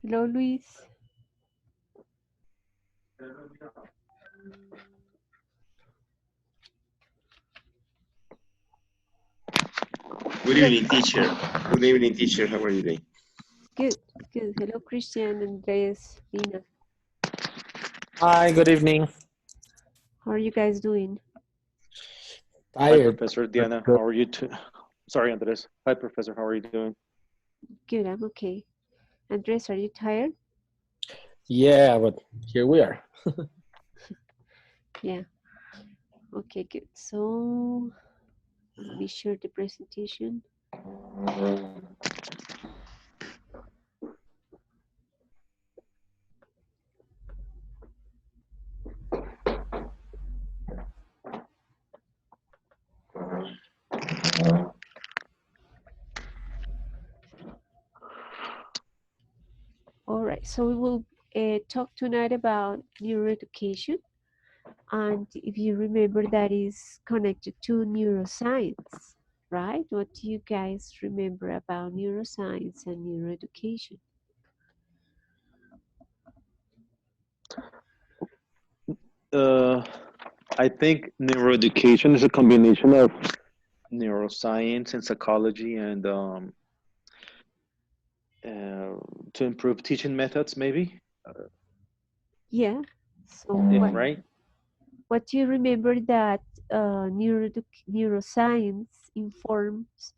Hello, Luis. Good Hello. evening, teacher. Good evening, teacher. How are you doing? Good, good. Hello, Christian, Andres, Lina. Hi, good evening. How are you guys doing? Hi, Tired, Professor but Diana. good. How are you too? Sorry, Andres. Hi, Professor. How are you doing? Good, I'm okay. Andres, are you tired? Yeah, but here we are. Yeah. Okay, good. So let me share the presentation. All right, so we will talk tonight about neuroeducation. And if you remember, that is connected to neuroscience, right? What do you guys remember about neuroscience and neuroeducation? Uh, I think neuroeducation is a combination of neuroscience and psychology, and to improve teaching methods, maybe. Yeah. So Yeah, what right. what do you remember that neuroscience informs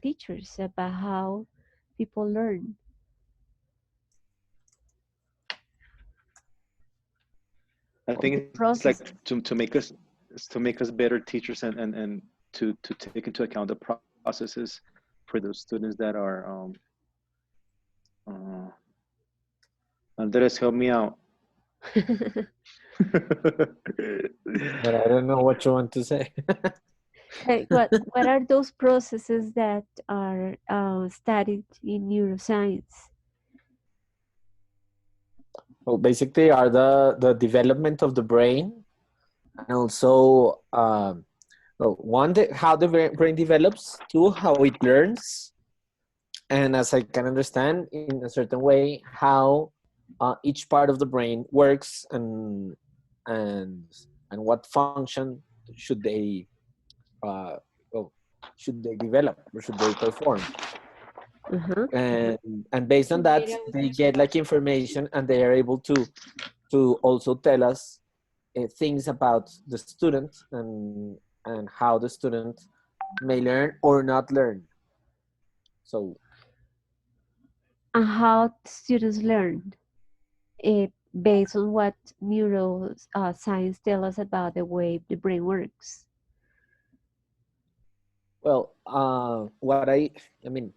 teachers about how people learn? I Or think the it's like process? to make us better teachers, and to take into account the processes for those students that are uh, Andres, help me out. But I don't know what you want to say. What are those processes that are studied in neuroscience? Well, basically, are the development of the brain, and also well, one, how the brain develops, two, how it learns, and as I can understand, in a certain way, how each part of the brain works, and and what function should they uh, well, should they develop or should they perform. Uh-huh. And based on that, Primera they get like information, and they are able to also tell us things about the student, and how the student may learn or not learn. So And how students learn based on what neuroscience tell us about the way the brain works. well, what I mean,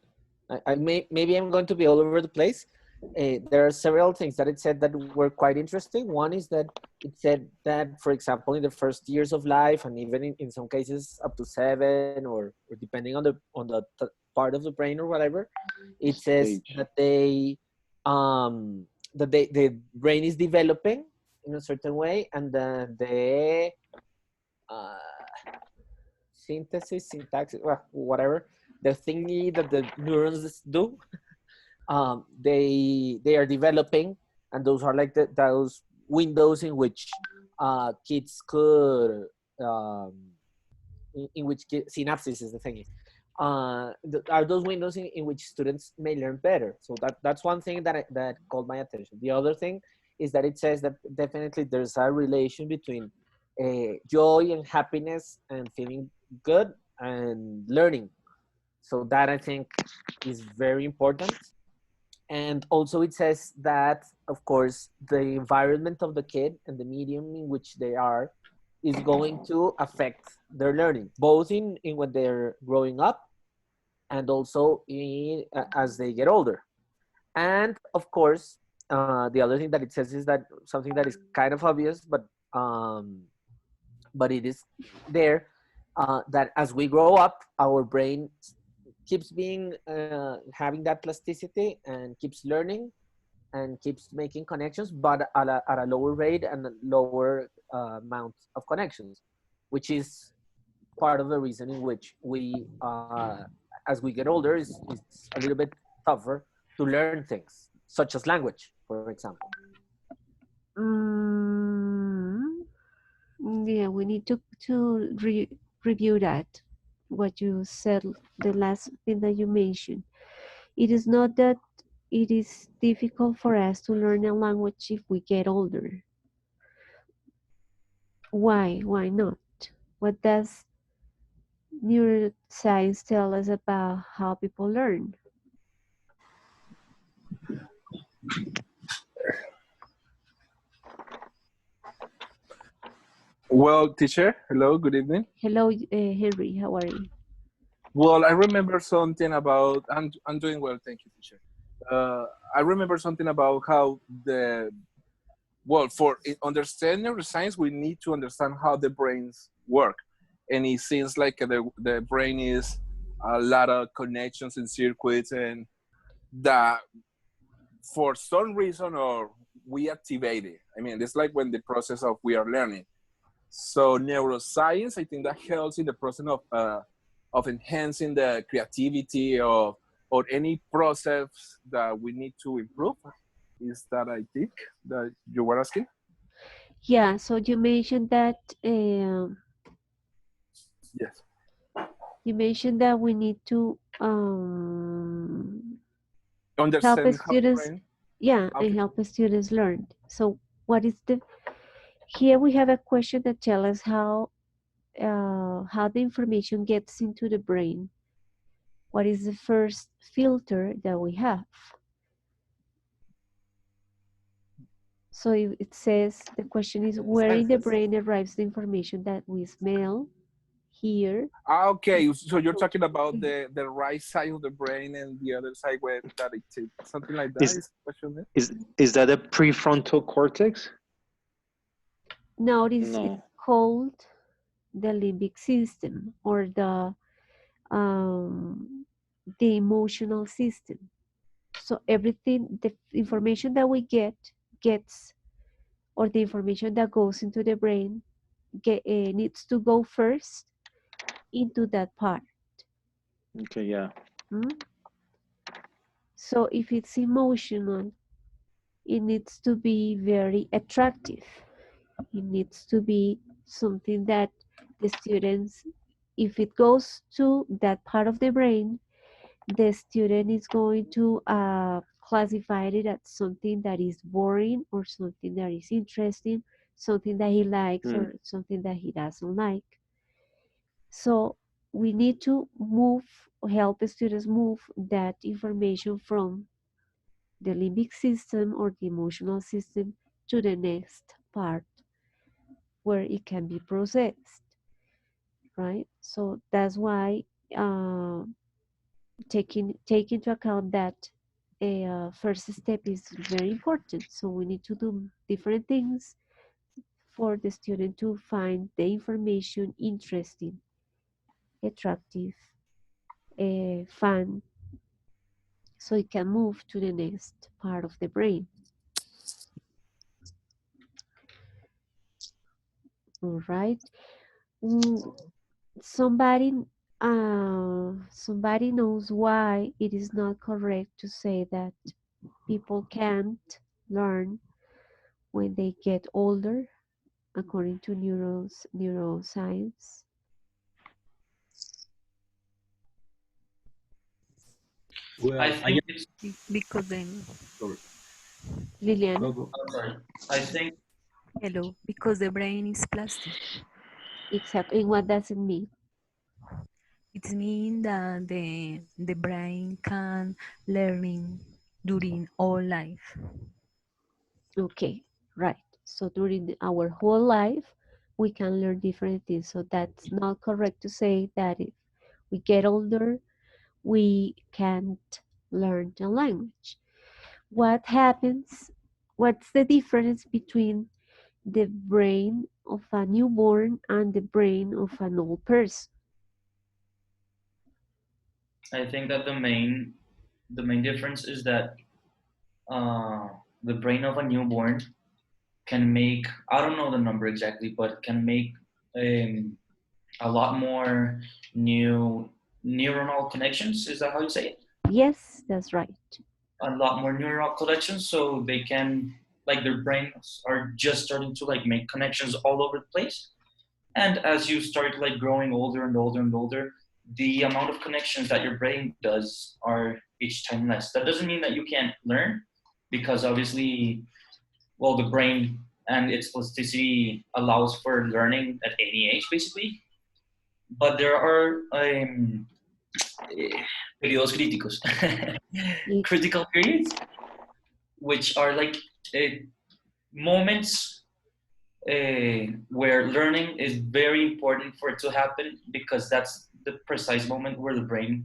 maybe I'm going to be all over the place. There are several things that it said that were quite interesting. One is that it said that, for example, in the first years of life, and even in some cases up to 7, or depending on the part of the brain or whatever, it says Stage. the brain is developing in a certain way, and then the uh, synthesis, syntax, well, whatever, the thingy that the neurons do, they are developing, and those are like those windows in which kids could in which synapses is the thing, are those windows in which students may learn better. So that's one thing that caught my attention. The other thing is that it says that definitely there's a relation between joy and happiness and feeling good and learning. So that I think is very important. And also it says that, of course, the environment of the kid and the medium in which they are is going to affect their learning, both in when they're growing up, and also as they get older. And of course, the other thing that it says is that something that is kind of obvious, but it is there, that as we grow up, our brain keeps being having that plasticity and keeps learning and keeps making connections, but at a lower rate and a lower amount of connections, which is part of the reason in which we, as we get older, is a little bit tougher to learn things, such as language, for example? Mm, yeah, we need to review that, what you said, the last thing that you mentioned. It is not that it is difficult for us to learn a language if we get older. Why? Why not? What does neuroscience tell us about how people learn? Well, teacher, hello, good evening. Hello, Henry, how are you? Well, I remember something about, I'm doing well, thank you, teacher. I remember something about how for understanding neuroscience, we need to understand how the brains work. And it seems like the brain is a lot of connections and circuits, and that for some reason or we activate it. I mean, it's like when the process of we are learning. So neuroscience, I think that helps in the process of enhancing the creativity or any process that we need to improve. Is that I think that you were asking? Yeah, so you mentioned that Yes. we need to help Understand how the students, brain. yeah, and Okay. help students learn. So what is the, here we have a question that tells us how the information gets into the brain. What is the first filter that we have? So it says, the question is, where in the Senses. brain arrives the information that we smell, hear? Okay, so you're talking about the right side of the brain and the other side where that it's something like that Is is the question there? is that a prefrontal cortex? No, it's No. called the limbic system, or um, the emotional system. So everything, the information that we gets, or the information that goes into the brain, needs to go first into that part. Okay, yeah. Mm? So if it's emotional, it needs to be very attractive. It needs to be something that the students, if it goes to that part of the brain, the student is going to classify it as something that is boring, or something that is interesting, something that he likes, Hmm. or something that he doesn't like. So we need to help the students move that information from the limbic system, or the emotional system, to the next part where it can be processed, right? So that's why uh, take into account that a first step is very important. So we need to do different things for the student to find the information interesting, attractive, fun, so it can move to the next part of the brain. All right. Mm, somebody somebody knows why it is not correct to say that people can't learn when they get older, according to neuroscience? I think it's Because then, sorry. Liliana? I'm sorry. I think hello, because the brain is plastic. Exactly. And what does it mean? It means that the brain can learning during all life. Okay, right. So during our whole life, we can learn different things. So that's not correct to say that if we get older, we can't learn the language. What happens? What's the difference between the brain of a newborn and the brain of an old person? that the main difference is that uh, the brain of a newborn can make, I don't know the number exactly, but can make um, a lot more new neuronal connections. Is that how you say it? Yes, that's right. a lot more neural connections, so they can, like, their brains are just starting to like make connections all over the place. And as you start like growing older and older and older, the amount of connections that your brain does are each time less. That doesn't mean that you can't learn, because obviously, well, the brain and its plasticity allows for learning at any age, basically. But there are periodos críticos, critical periods, which are like moments where learning is very important for it to happen, because that's the precise moment where the brain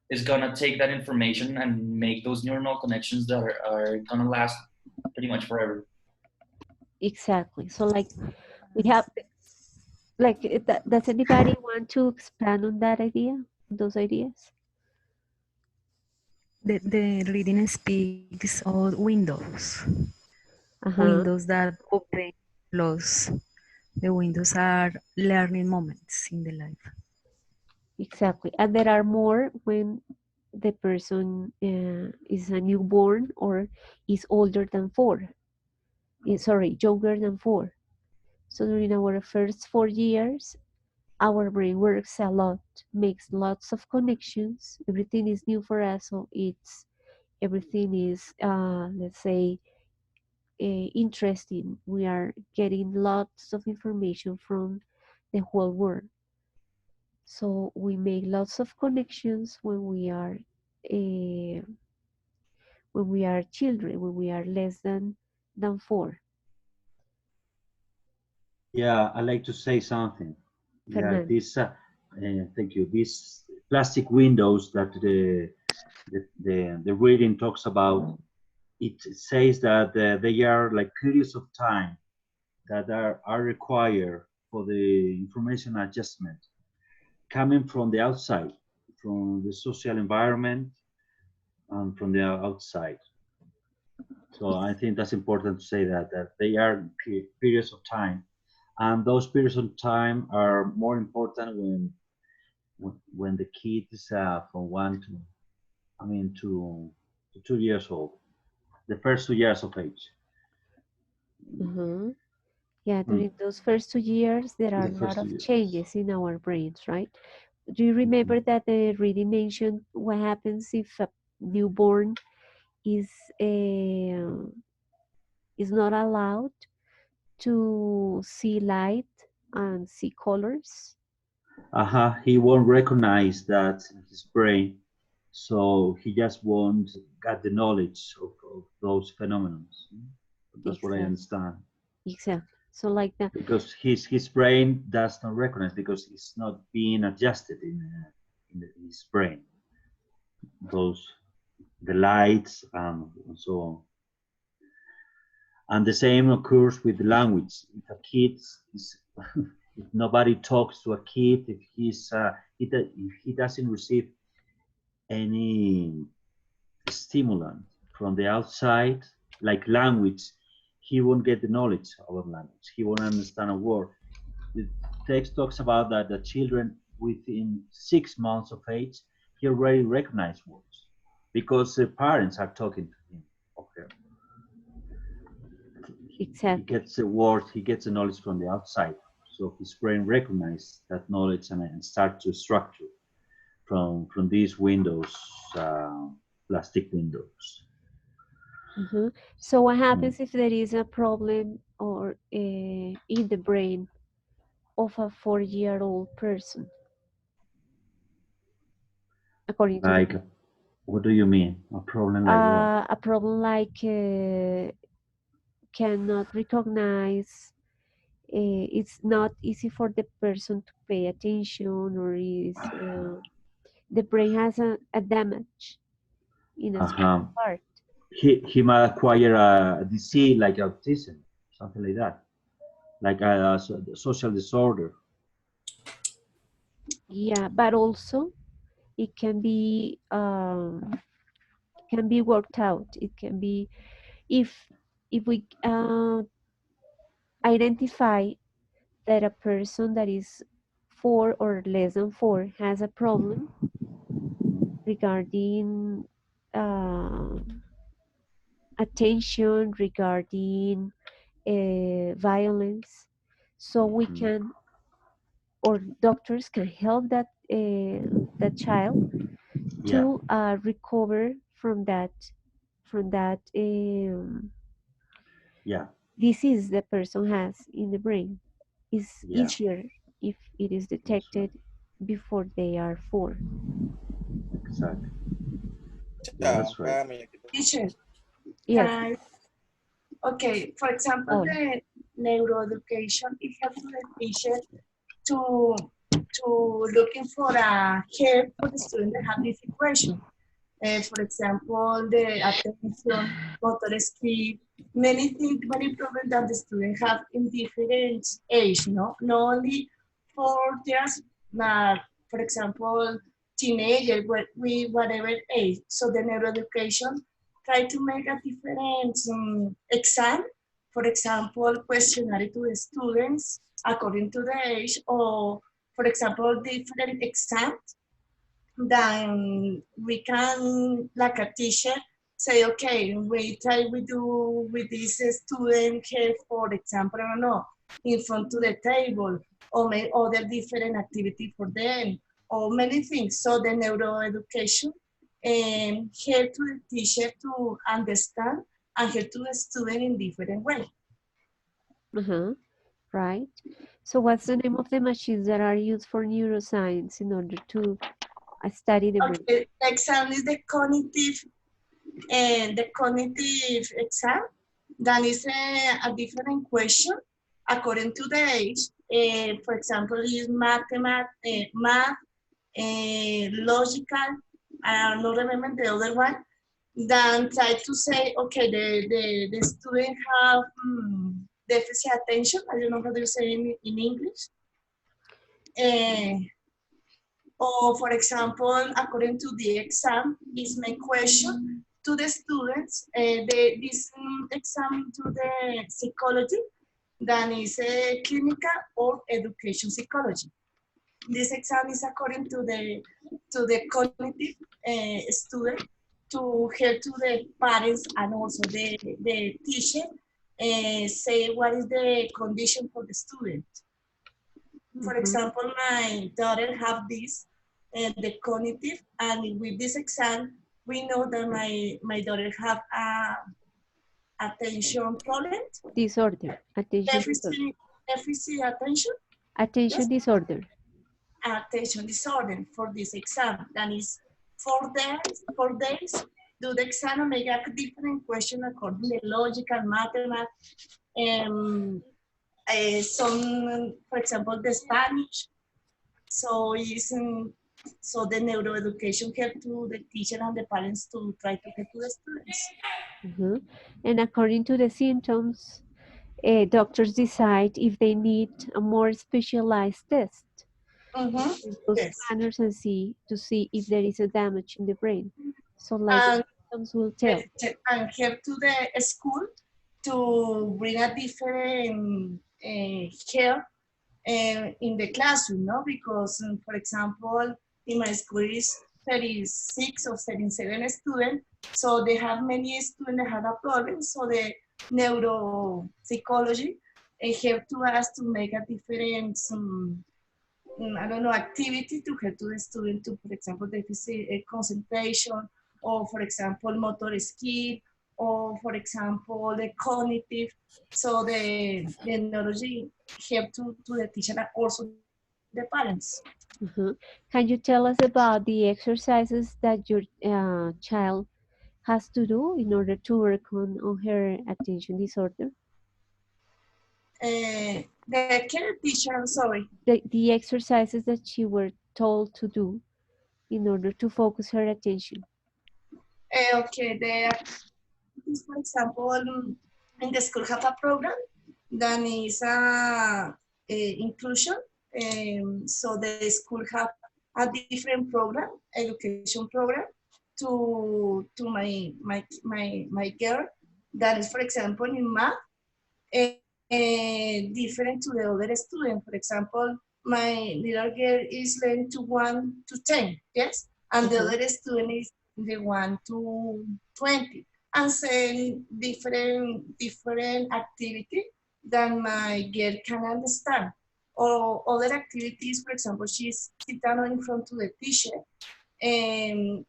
is gonna take that information and make those neuronal connections that are gonna last pretty much forever. Exactly. So like we have like does anybody want to expand on that idea, those ideas? The reading speaks of windows, Uh-huh. windows that open, close. The windows are learning moments in the life. Exactly. And there are more when the person is a newborn or is older than 4. Sorry, younger than 4. So during our first 4 years, our brain works a lot, makes lots of connections. Everything is new for us, so it's everything is, let's say, interesting. We are getting lots of information from the whole world. So we make lots of connections uh, when we are children, when we are less than 4. Yeah, I'd like to say something. Yeah, Fernando. this, thank you. These plastic windows that the reading talks about, it says that they are like periods of time that are required for the information adjustment coming from the outside, from the social environment, and from the outside. So I think that's important to say that they are periods of time, and those periods of time are more important when the kid is from 1 to, I mean, to 2 years old, the first 2 years of age. Uh-huh. Yeah, Mm, during those first 2 years, there are the a lot first two of years. changes in our brains, right? Do you Mhm. remember that the reading mentioned what happens if a newborn is uh, is not allowed to see light and see colors? He won't recognize that in his brain, so he just won't get the knowledge of those phenomena. That's what I Exactly, understand. exactly. So like that, Because his brain does not recognize because it's not being adjusted in his brain. Those the lights and so on. And the same occurs with the language. If a kid is, if nobody talks to a kid, if if he doesn't receive any stimulant from the outside, like language, he won't get the knowledge about language. He won't understand a word. The text talks about that the children within 6 months of age, he already recognizes words because the parents are talking to him or her. He exactly. gets the words, he gets the knowledge from the outside. So his brain recognizes that knowledge and start to structure from these windows, uh, plastic windows. Uh-huh. So what Mm. happens if there is a problem or in the brain of a 4-year-old person, according to the Like, what do you mean? A problem like what? a problem like cannot recognize, it's not easy for the person to pay attention, or is the brain has a damage in a Uh-huh. certain part. He might acquire a disease like autism, something like that, like a social disorder. Yeah, but also it can be worked out. It can be if we identify that a person that is 4 or less than 4 has a problem Mhm. regarding uh, attention, regarding violence, so we Mhm. can, or doctors can help that child Yeah, to recover from that yeah, disease the person has in the brain. Is yeah, easier if it is that's right. detected before they are 4. Exactly. Yeah, Yeah, that's right. Teacher, Yes. can, okay, for example, All. the neuroeducation, it helps the teacher to looking for a help for the student that have this equation. For example, the attention, motor skill, many things, many problems that the student have in different age, no? Not only for just, for example, teenager, we whatever age. So the neuroeducation try to make a different exam, for example, questionnaire to the students according to the age, or for example, different exams, then we can, like a teacher, say, okay, we do with this student here, for example, I don't know, in front to the table, or make other different activity for them, or many things. So the neuroeducation help to the teacher to understand and help to the student in different way. Uh-huh. Right. So what's the name of the machines that are used for neuroscience in order to study the brain? Okay, the exam is the cognitive, and the cognitive exam. That is a different question according to the age. For example, is math, logical. I don't remember the other one. Then try to say, okay, the student have deficit attention. I don't know how to say in English. Uh, or for example, according to the exam, is my question to the students. This exam to the psychology, that is clinical or education psychology. This exam is according to the cognitive student, to help to the parents and also the teacher say what is the condition for the student. For Mm-hmm. example, my daughter have this, the cognitive, and with this exam, we know that my daughter have a attention problem, Disorder. Attention disorder. deficit, deficit attention, Attention yes, disorder. attention disorder for this exam. That is 4 days, 4 days, do the exam and make a different question according to logical, mathematics, some, for example, the Spanish. So so the neuroeducation help to the teacher and the parents to try to help to the students. Mm-hmm. And according to the symptoms, doctors decide if they need a more specialized test Mm-hmm. in those Yes. scanners and see if there is a damage in the brain. So like the And, symptoms will tell. and help to the school to bring a different help in the classroom, no? Because, for example, in my school is 36 or 37 students, so they have many students that have a problem, so the neuropsychology help to us to make a different, I don't know, activity to help to the student to, for example, deficit concentration, or for example, motor skill, or for example, the cognitive. So the neurology help to the teacher and also the parents. Mhm. Can you tell us about the exercises that your child has to do in order to work on her attention disorder? The care teacher, I'm sorry. The exercises that she were told to do in order to focus her attention. Okay, the activities, for example, in the school have a program that is inclusion. So the school have a different program, education program, to my girl. That is, for example, in math, different to the other student. For example, my little girl is learning to 1 to 10, yes, and the Uh-huh. other student is the 1 to 20. and send different activity that my girl can understand. Or other activities, for example, she's sit down in front of the teacher, and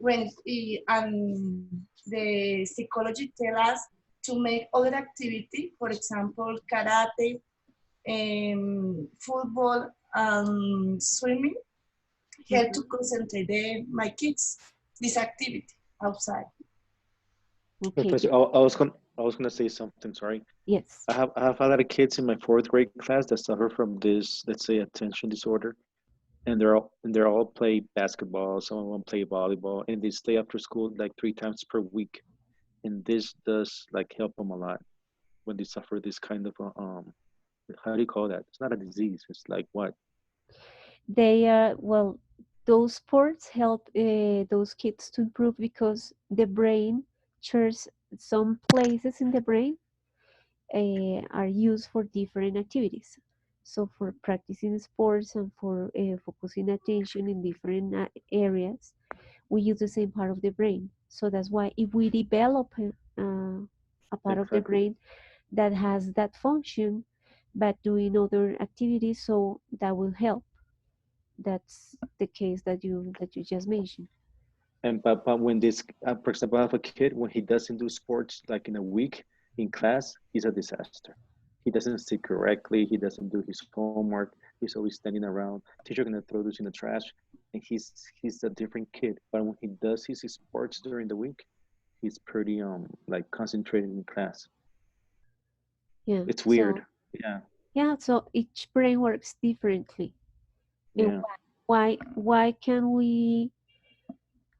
the psychology tell us to make other activity, for example, karate, football, swimming, help to concentrate my kids this activity outside. Okay. Professor, I was gonna say something. Sorry. Yes. I have a lot of kids in my fourth grade class that suffer from this, let's say, attention disorder, and they're all play basketball. Some of them play volleyball, and they stay after school like 3 times per week. And this does like help them a lot when they suffer this kind of how do you call that? It's not a disease. It's like what? They well, those sports help those kids to improve because the brain shares some places in the brain are used for different activities. So for practicing sports and for focusing attention in different areas, we use the same part of the brain. So that's why if we develop a part of the Exactly. brain that has that function, but doing other activities, so that will help. That's the case that you just mentioned. And but when this, for example, I have a kid when he doesn't do sports like in a week in class, he's a disaster. He doesn't sit correctly. He doesn't do his homework. He's always standing around. Teacher gonna throw this in the trash, and he's a different kid. But when he does his sports during the week, he's pretty like concentrated in class. Yeah. It's weird. So Yeah, yeah, so each brain works differently. And yeah. why can we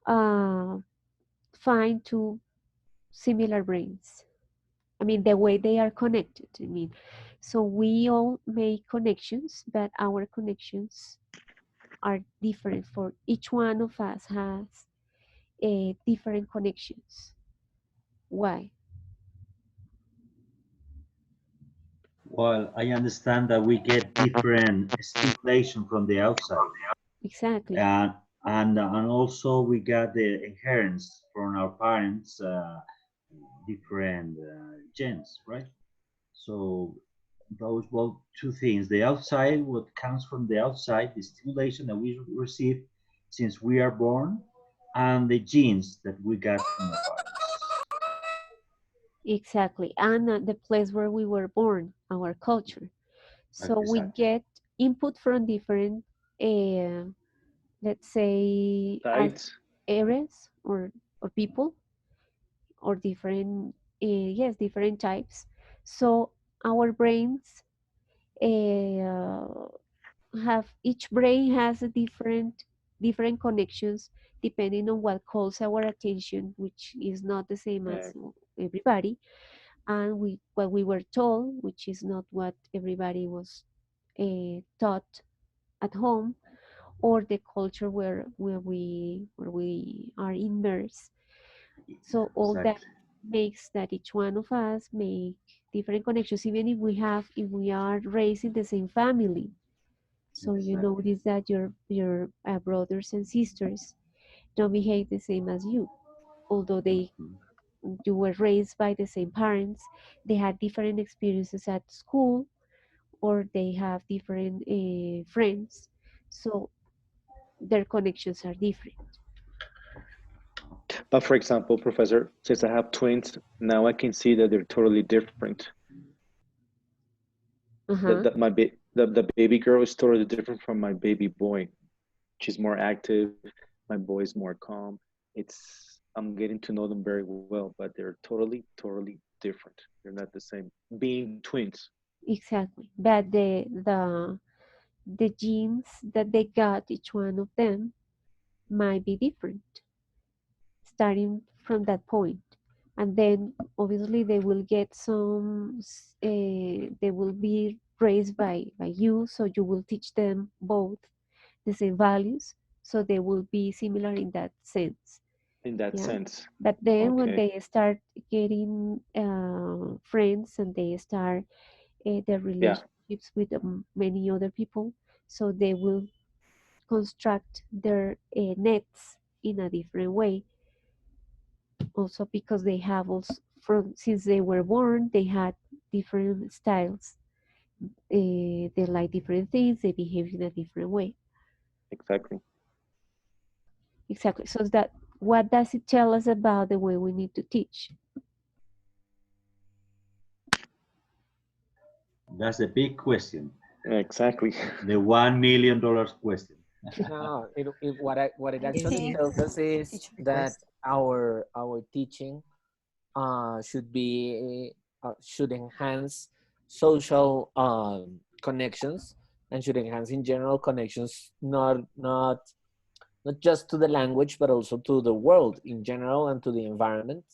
uh, find two similar brains? I mean, the way they are connected. I mean, so we all make connections, but our connections are different. For each one of us has different connections. Why? Well, I understand that we get different stimulation from the outside, Exactly. and and also we got the inheritance from our parents, different genes, right? So those, well, two things: the outside, what comes from the outside, the stimulation that we receive since we are born, and the genes that we got from our parents. Exactly. And the place where we were born, our culture. So we Exactly. get input from different, uh, let's say, as Sites. areas or people or different, yes, different types. So our brains uh, have each brain has a different connections depending on what calls our attention, which is not the same as everybody, and what we were told, which is not what everybody was taught at home, or the culture where we are immersed. So all that Exactly. makes that each one of us make different connections, even if we are raised in the same family. So you Exactly. notice that your brothers and sisters don't behave the same as you, although they Mhm. you were raised by the same parents. They had different experiences at school, or they have different friends, so their connections are different. But for example, Professor, since I have twins, now I can see that they're totally different. Uh-huh. The baby girl is totally different from my baby boy. She's more active. My boy is more calm. I'm getting to know them very well, but they're totally different. They're not the same. Being twins. Exactly, but the genes that they got, each one of them, might be different starting from that point. And then obviously they will get they will be raised by you, so you will teach them both the same values, so they will be similar in that sense. In that Yeah. sense. But then when Okay. they start getting friends, and they start their Yeah. relationships with many other people, so they will construct their nets in a different way. Also because they have also from since they were born, they had different styles. They like different things. They behave in a different way. Exactly. Exactly. So that what does it tell us about the way we need to teach? That's the big question. Exactly. The $1 million question. No, what it I actually think tells us is teacher that request. our teaching should enhance social connections, and should enhance in general connections, not just to the language but also to the world in general and to the environment.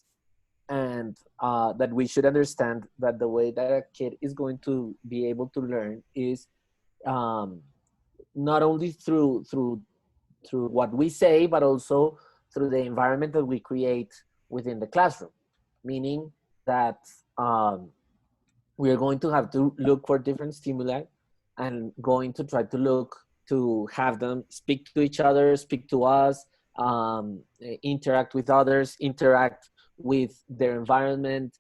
And that we should understand that the way that a kid is going to be able to learn is um, not only through what we say, but also through the environment that we create within the classroom. Meaning that um, we are going to have to look for different stimuli, and going to try to look to have them speak to each other, speak to us, interact with others, interact with their environment,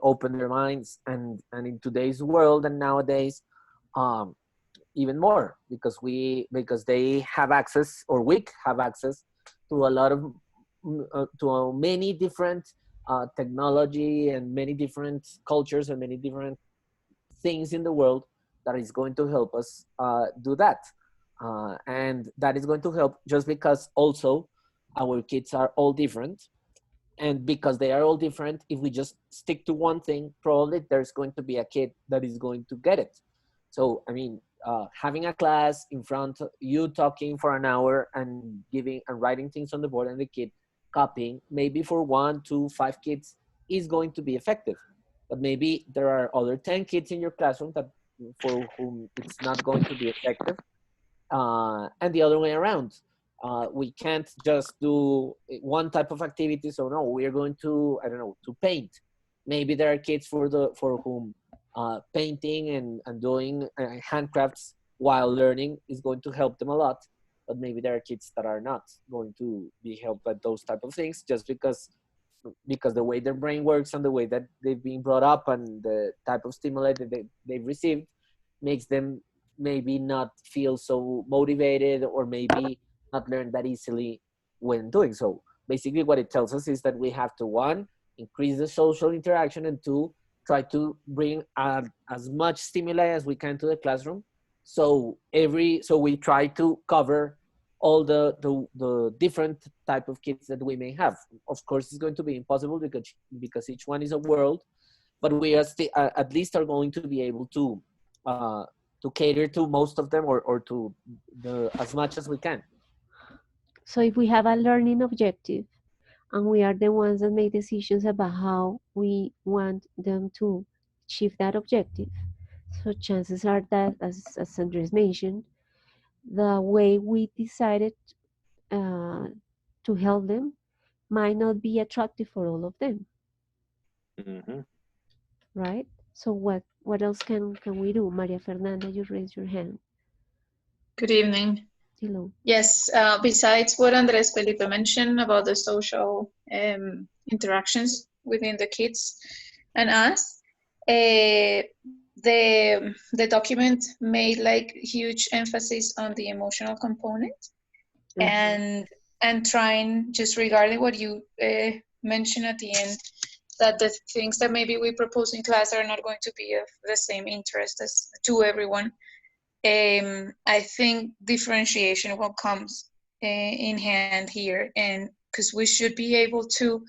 open their minds. And in today's world and nowadays, um, even more, because they have access, or we have access to a lot of many different technology, and many different cultures, and many different things in the world that is going to help us do that. And that is going to help just because also our kids are all different. And because they are all different, if we just stick to one thing, probably there's going to be a kid that is going to get it. So I mean, having a class in front of you, talking for an hour and giving and writing things on the board, and the kid copying, maybe for 1 2 5 kids is going to be effective. But maybe there are other 10 kids in your classroom that for whom it's not going to be effective. And the other way around. We can't just do one type of activity. So no, we are going to, I don't know, to paint. Maybe there are kids for whom painting and doing handcrafts while learning is going to help them a lot. But maybe there are kids that are not going to be helped by those type of things, just because the way their brain works and the way that they've been brought up and the type of stimuli that they've received makes them maybe not feel so motivated, or maybe not learn that easily when doing so. Basically, what it tells us is that we have to, one, increase the social interaction, and two, try to bring as much stimuli as we can to the classroom. So we try to cover all the different type of kids that we may have. Of course, it's going to be impossible because each one is a world, but we are at least are going to be able uh, to cater to most of them, or to as much as we can. So if we have a learning objective and we are the ones that make decisions about how we want them to achieve that objective, so chances are that, as Andres mentioned, the way we decided uh, to help them might not be attractive for all of them, Hmm. right? So what else can we do? Maria Fernanda, you raised your hand. Good evening. Hello. Yes, besides what Andres Felipe mentioned about the social interactions within the kids and us, the document made like huge emphasis on the emotional component, and trying, just regarding what you mentioned at the end, that the things that maybe we propose in class are not going to be of the same interest as to everyone. I think differentiation will comes in hand here, and because we should be able to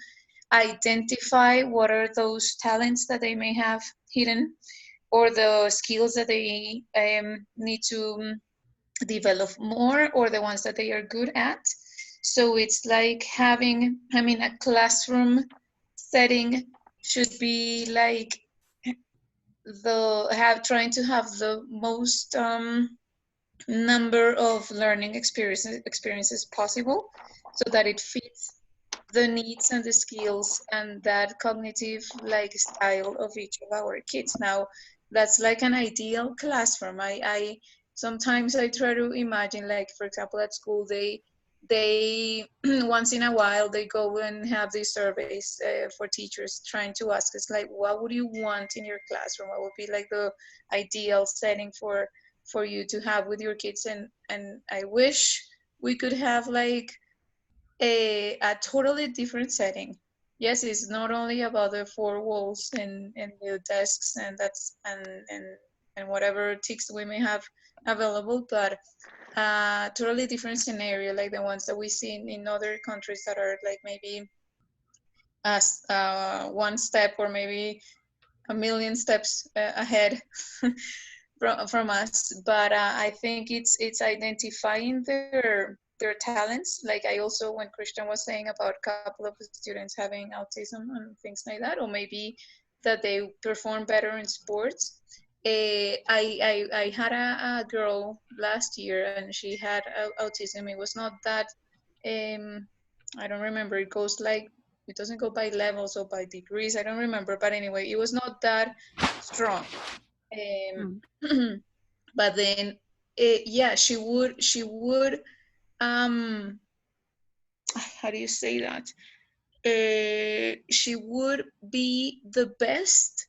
identify what are those talents that they may have hidden, or the skills that they need to develop more, or the ones that they are good at. So it's like having, I mean, a classroom setting should be like trying to have the most number of learning experiences possible, so that it fits the needs and the skills and that cognitive like style of each of our kids. Now that's like an ideal classroom. I sometimes I try to imagine, like, for example, at school they once in a while they go and have these surveys for teachers trying to ask us like, what would you want in your classroom? What would be like the ideal setting for you to have with your kids? And I wish we could have like a totally different setting. Yes, it's not only about the four walls and the desks and and whatever ticks we may have available, but a totally different scenario like the ones that we see in other countries that are like maybe as one step or maybe a million steps ahead from us. But I think it's identifying their talents. Like I also, when Christian was saying about a couple of students having autism and things like that, or maybe that they perform better in sports. I had a girl last year and she had autism. It was not that, um, I don't remember. It goes like, it doesn't go by levels or by degrees. I don't remember. But anyway, it was not that strong. Mm. But then, yeah, she would, um, how do you say that? She would be the best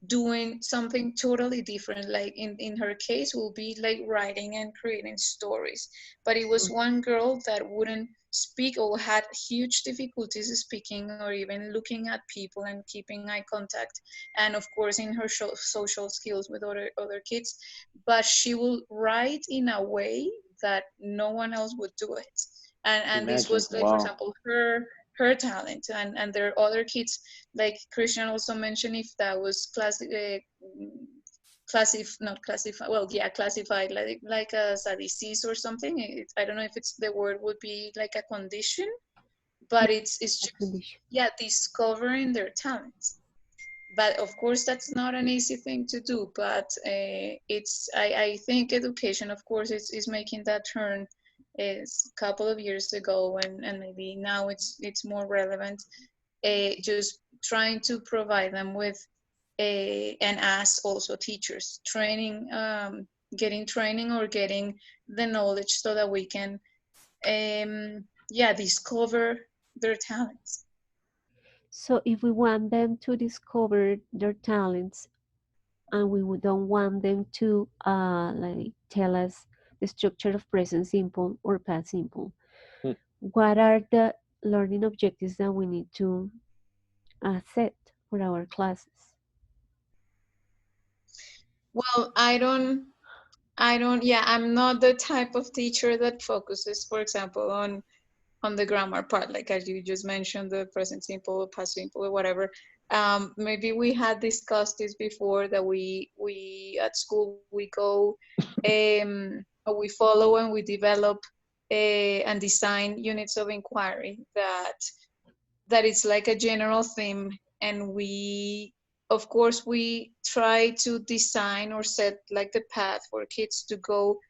doing something totally different. Like in her case will be like writing and creating stories, but it was one girl that wouldn't speak or had huge difficulties speaking or even looking at people and keeping eye contact, and of course in her social skills with other kids, but she will write in a way that no one else would do it. And this Imagine, was like, for wow. example, her talent. And there are other kids, like Christian also mentioned, if that was not classified, well, yeah, classified like as a disease or something. I don't know if it's the word would be like a condition, but it's A just, condition. yeah, discovering their talents. But of course that's not an easy thing to do. But I think education, of course, is making that turn. Is a couple of years ago, and maybe now it's more relevant. Just trying to provide them with and as also teachers training, getting training or getting the knowledge so that we can, yeah, discover their talents. So if we want them to discover their talents and don't want them to like tell us the structure of present simple or past simple, Hmm. what are the learning objectives that we need to set for our classes? Well, I don't, yeah, I'm not the type of teacher that focuses, for example, on the grammar part, like as you just mentioned, the present simple, past simple, or whatever. Maybe we had discussed this before, that we at school we go, or we follow and we develop and design units of inquiry that it's like a general theme, and we, of course, we try to design or set like the path for kids to go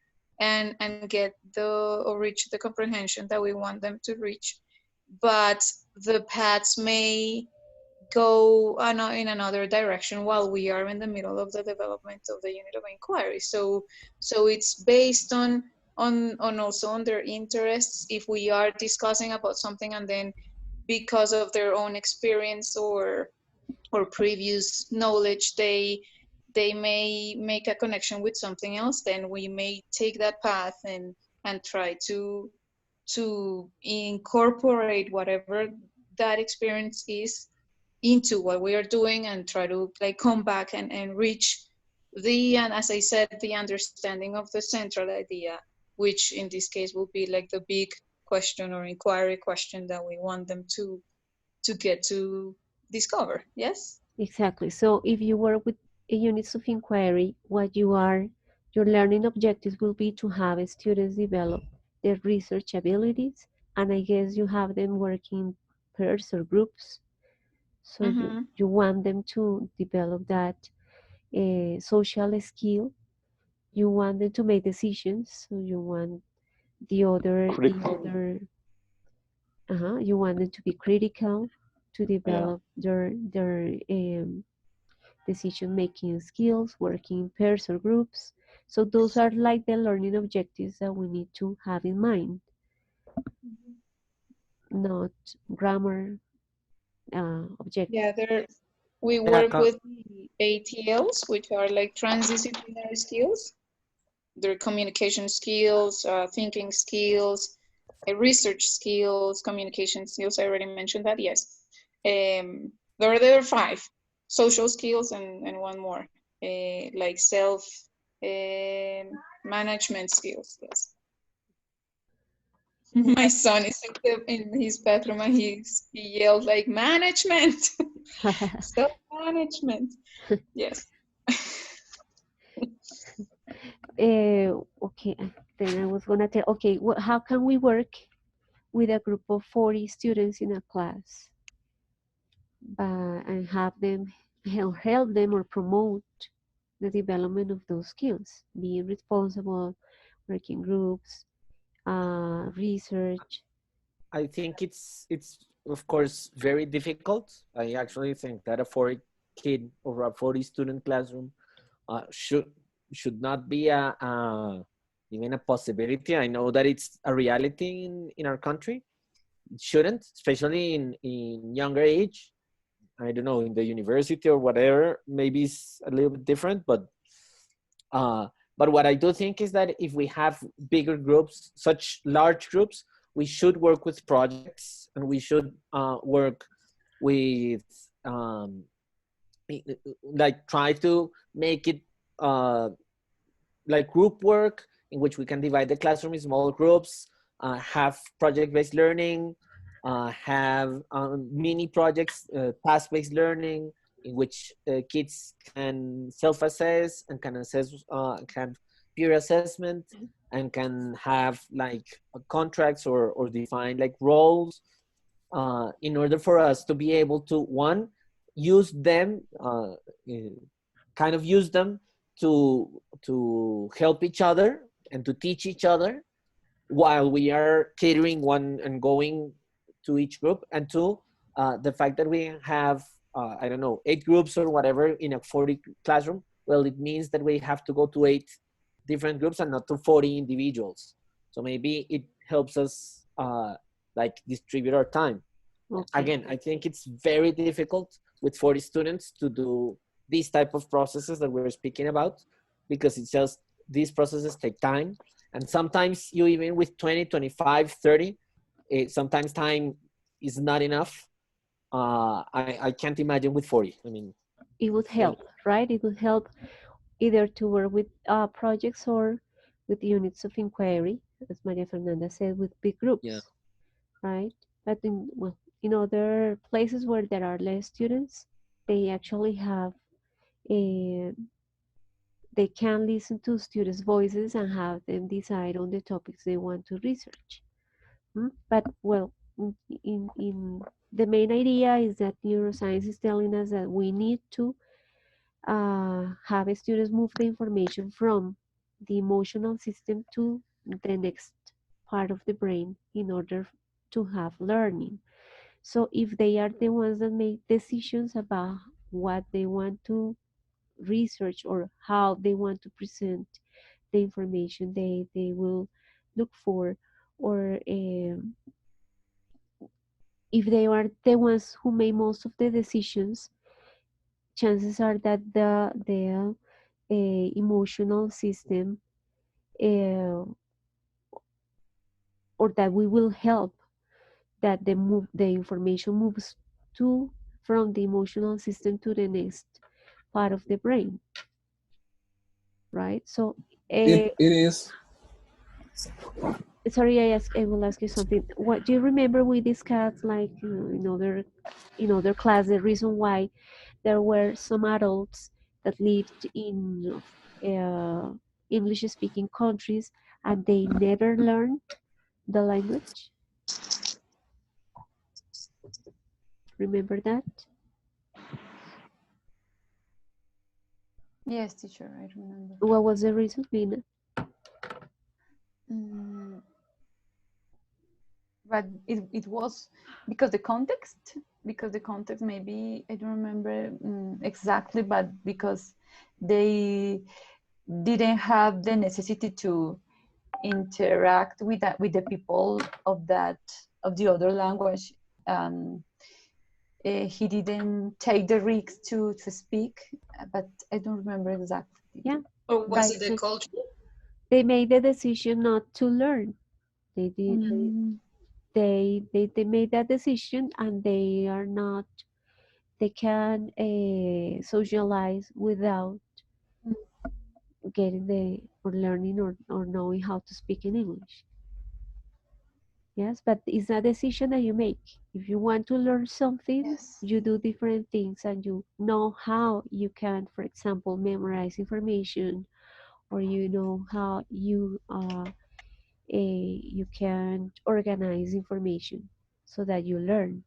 and get the or reach the comprehension that we want them to reach. But the paths may go in another direction while we are in the middle of the development of the unit of inquiry. So it's based on also on their interests. If we are discussing about something and then because of their own experience or previous knowledge, they may make a connection with something else, then we may take that path and try to incorporate whatever that experience is into what we are doing, and try to like come back and reach and as I said, the understanding of the central idea, which in this case will be like the big question or inquiry question that we want them to get to discover. Yes. Exactly. So if you work with units of inquiry, your learning objectives will be to have students develop their research abilities, and I guess you have them working pairs or groups. So Mm-hmm. you want them to develop that social skill. You want them to make decisions. So you want Critical. you want them to be critical, to Yeah. develop their decision making skills, working in pairs or groups. So those are like the learning objectives that we need to have in mind. not grammar Yeah, objectives. we Yeah, work with the ATLs, which are like transdisciplinary skills. They're communication skills, thinking skills, research skills, communication skills. I already mentioned that, yes. There are five: social skills and one more, like self management skills, yes. My son is in his bathroom and he yelled like management, self-management. Yes. Okay, then I was gonna tell, okay, how can we work with a group of 40 students in a class and have them help them or promote the development of those skills, being responsible, working groups, research. I think it's of course very difficult. I actually think that a 40 kid or a 40 student classroom should not be even a possibility. I know that it's a reality in our country. It shouldn't, especially in younger age. I don't know, in the university or whatever, maybe it's a little bit different, uh, but what I do think is that if we have bigger groups, such large groups, we should work with projects and we should work with like try to make it like group work in which we can divide the classroom in small groups, have project-based learning, have mini projects, task-based learning, in which kids can self-assess and can assess, can peer assessment, and can have like contracts or define like roles in order for us to be able to, one, use them, kind of use them to help each other and to teach each other while we are catering one and going to each group. And two, the fact that we have I don't know, 8 groups or whatever in a 40 classroom, well, it means that we have to go to 8 different groups and not to 40 individuals. So maybe it helps us like distribute our time. Okay. Again, I think it's very difficult with 40 students to do these type of processes that we're speaking about, because it's just, these processes take time. And sometimes you even with 20, 25, 30, sometimes time is not enough. I can't imagine with 40. I mean, It would help, right? It would help either to work with projects or with units of inquiry, as Maria Fernanda said, with big yeah. groups, right? But in other places where there are less students, they actually have a, they can listen to students' voices and have them decide on the topics they want to research. But well, in the main idea is that neuroscience is telling us that we need to have students move the information from the emotional system to the next part of the brain in order to have learning. So if they are the ones that make decisions about what they want to research or how they want to present the information they will look for, or if they are the ones who make most of the decisions, chances are that the emotional system, uh, or that we will help that the information moves to from the emotional system to the next part of the brain, right? So It is. sorry, I will ask you something. What do you remember we discussed, like in other class, the reason why there were some adults that lived in English speaking countries and they never learned the language? Remember that? Yes, teacher, I remember. What was the reason, Lina? But it was because the context, maybe I don't remember exactly, but because they didn't have the necessity to interact with the people of that the other language. He didn't take the risk to speak, but I don't remember exactly. Yeah. Or was Like it the culture? they made the decision not to learn. They did. Mm, They made that decision, and they are not. They can socialize without getting the or learning or knowing how to speak in English. Yes, but it's a decision that you make. If you want to learn something, yes. you do different things and you know how you can, for example, memorize information, or you know how you can organize information so that you learn.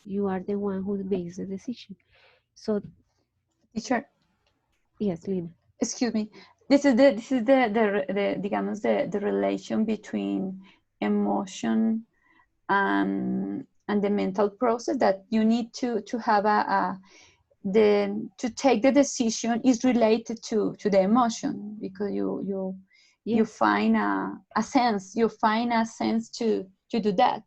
You are the one who makes the decision. So Teacher, yes, Lina. excuse me. This is the digamos the relation between emotion and the mental process that you need to have to take the decision is related to the emotion, because you Yes, find a sense, to do that.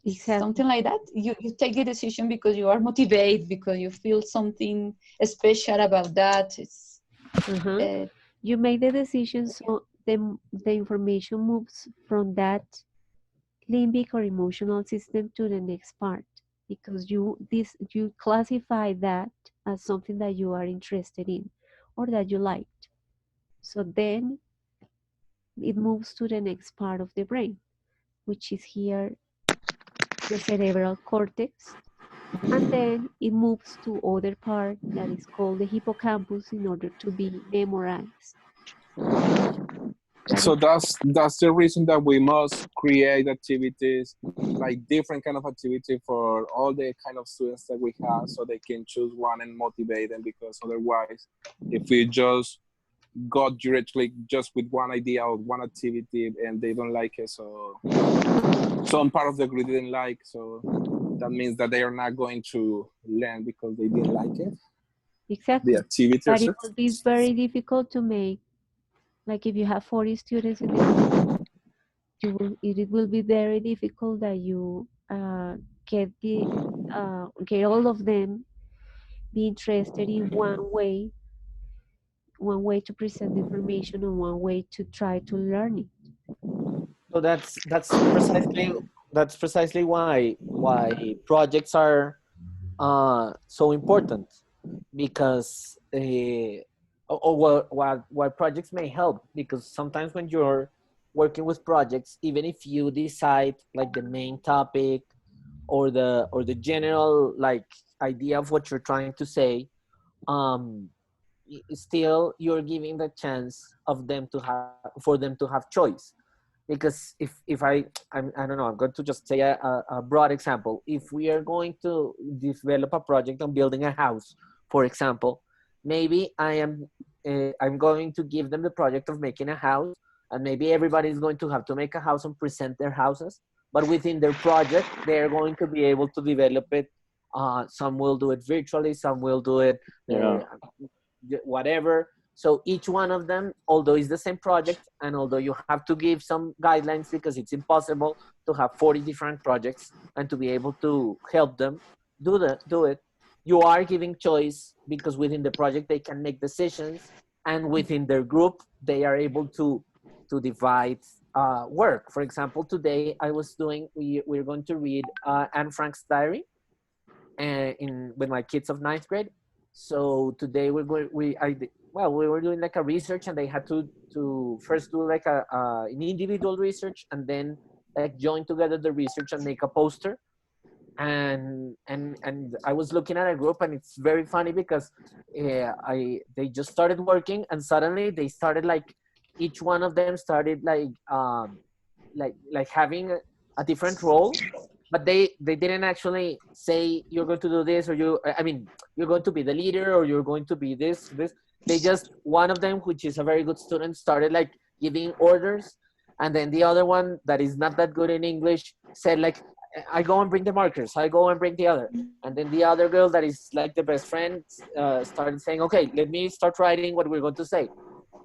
exactly. Something like that. You take the decision because you are motivated, because you feel something special about that. It's Uh-huh. uh, You make the decision, so the information moves from that limbic or emotional system to the next part, because you classify that as something that you are interested in or that you liked. So then it moves to the next part of the brain, which is here the cerebral cortex, and then it moves to other part that is called the hippocampus in order to be memorized. That So is that's the reason that we must create activities, like different kind of activity for all the kind of students that we have, so they can choose one and motivate them. Because otherwise, if we just go directly just with one idea or one activity and they don't like it, so some part of the group didn't like, so that means that they are not going to learn because they didn't like it, the exactly. activity or But it so. will be very difficult to make, like if you have 40 students in the group, it will be very difficult that you get all of them be interested in one way to present the information and one way to try to learn it. So that's precisely why projects are so important, because or what projects may help, because sometimes when you're working with projects, even if you decide like the main topic or the general like idea of what you're trying to say, um still you're giving the chance of them to have for them to have choice. Because if I don't know, I'm going to just say a broad example. If we are going to develop a project on building a house, for example, maybe I'm going to give them the project of making a house, and maybe everybody is going to have to make a house and present their houses, but within their project they're going to be able to develop it. Some will do it virtually, some will do it Yeah. whatever. So each one of them, although it's the same project, and although you have to give some guidelines because it's impossible to have 40 different projects and to be able to help them do it, you are giving choice, because within the project they can make decisions, and within their group they are able to divide work. For example, today I was doing, we're going to read Anne Frank's diary with my kids of ninth grade. So today we're going, we were doing like a research, and they had to first do like an individual research, and then like join together the research and make a poster. And I was looking at a group, and it's very funny because they just started working, and suddenly they started like, each one of them started like having a different role, but they didn't actually say you're going to do this, or you're going to be the leader, or you're going to be this. They just, one of them, which is a very good student, started like giving orders, and then the other one that is not that good in English said like, I go and bring the markers, I go and bring the other. And then the other girl that is like the best friend started saying, okay, let me start writing what we're going to say.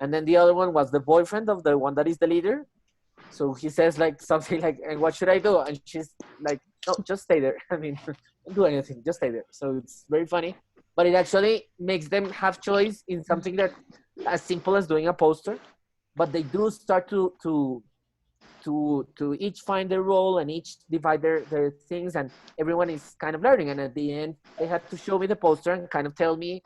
And then the other one was the boyfriend of the one that is the leader, So he says like something like, and what should I do? And she's like, no, just stay there. I mean, don't do anything, just stay there. So it's very funny, but it actually makes them have choice in something that as simple as doing a poster, but they do start to each find their role and each divide their things, and everyone is kind of learning. And at the end, they had to show me the poster and kind of tell me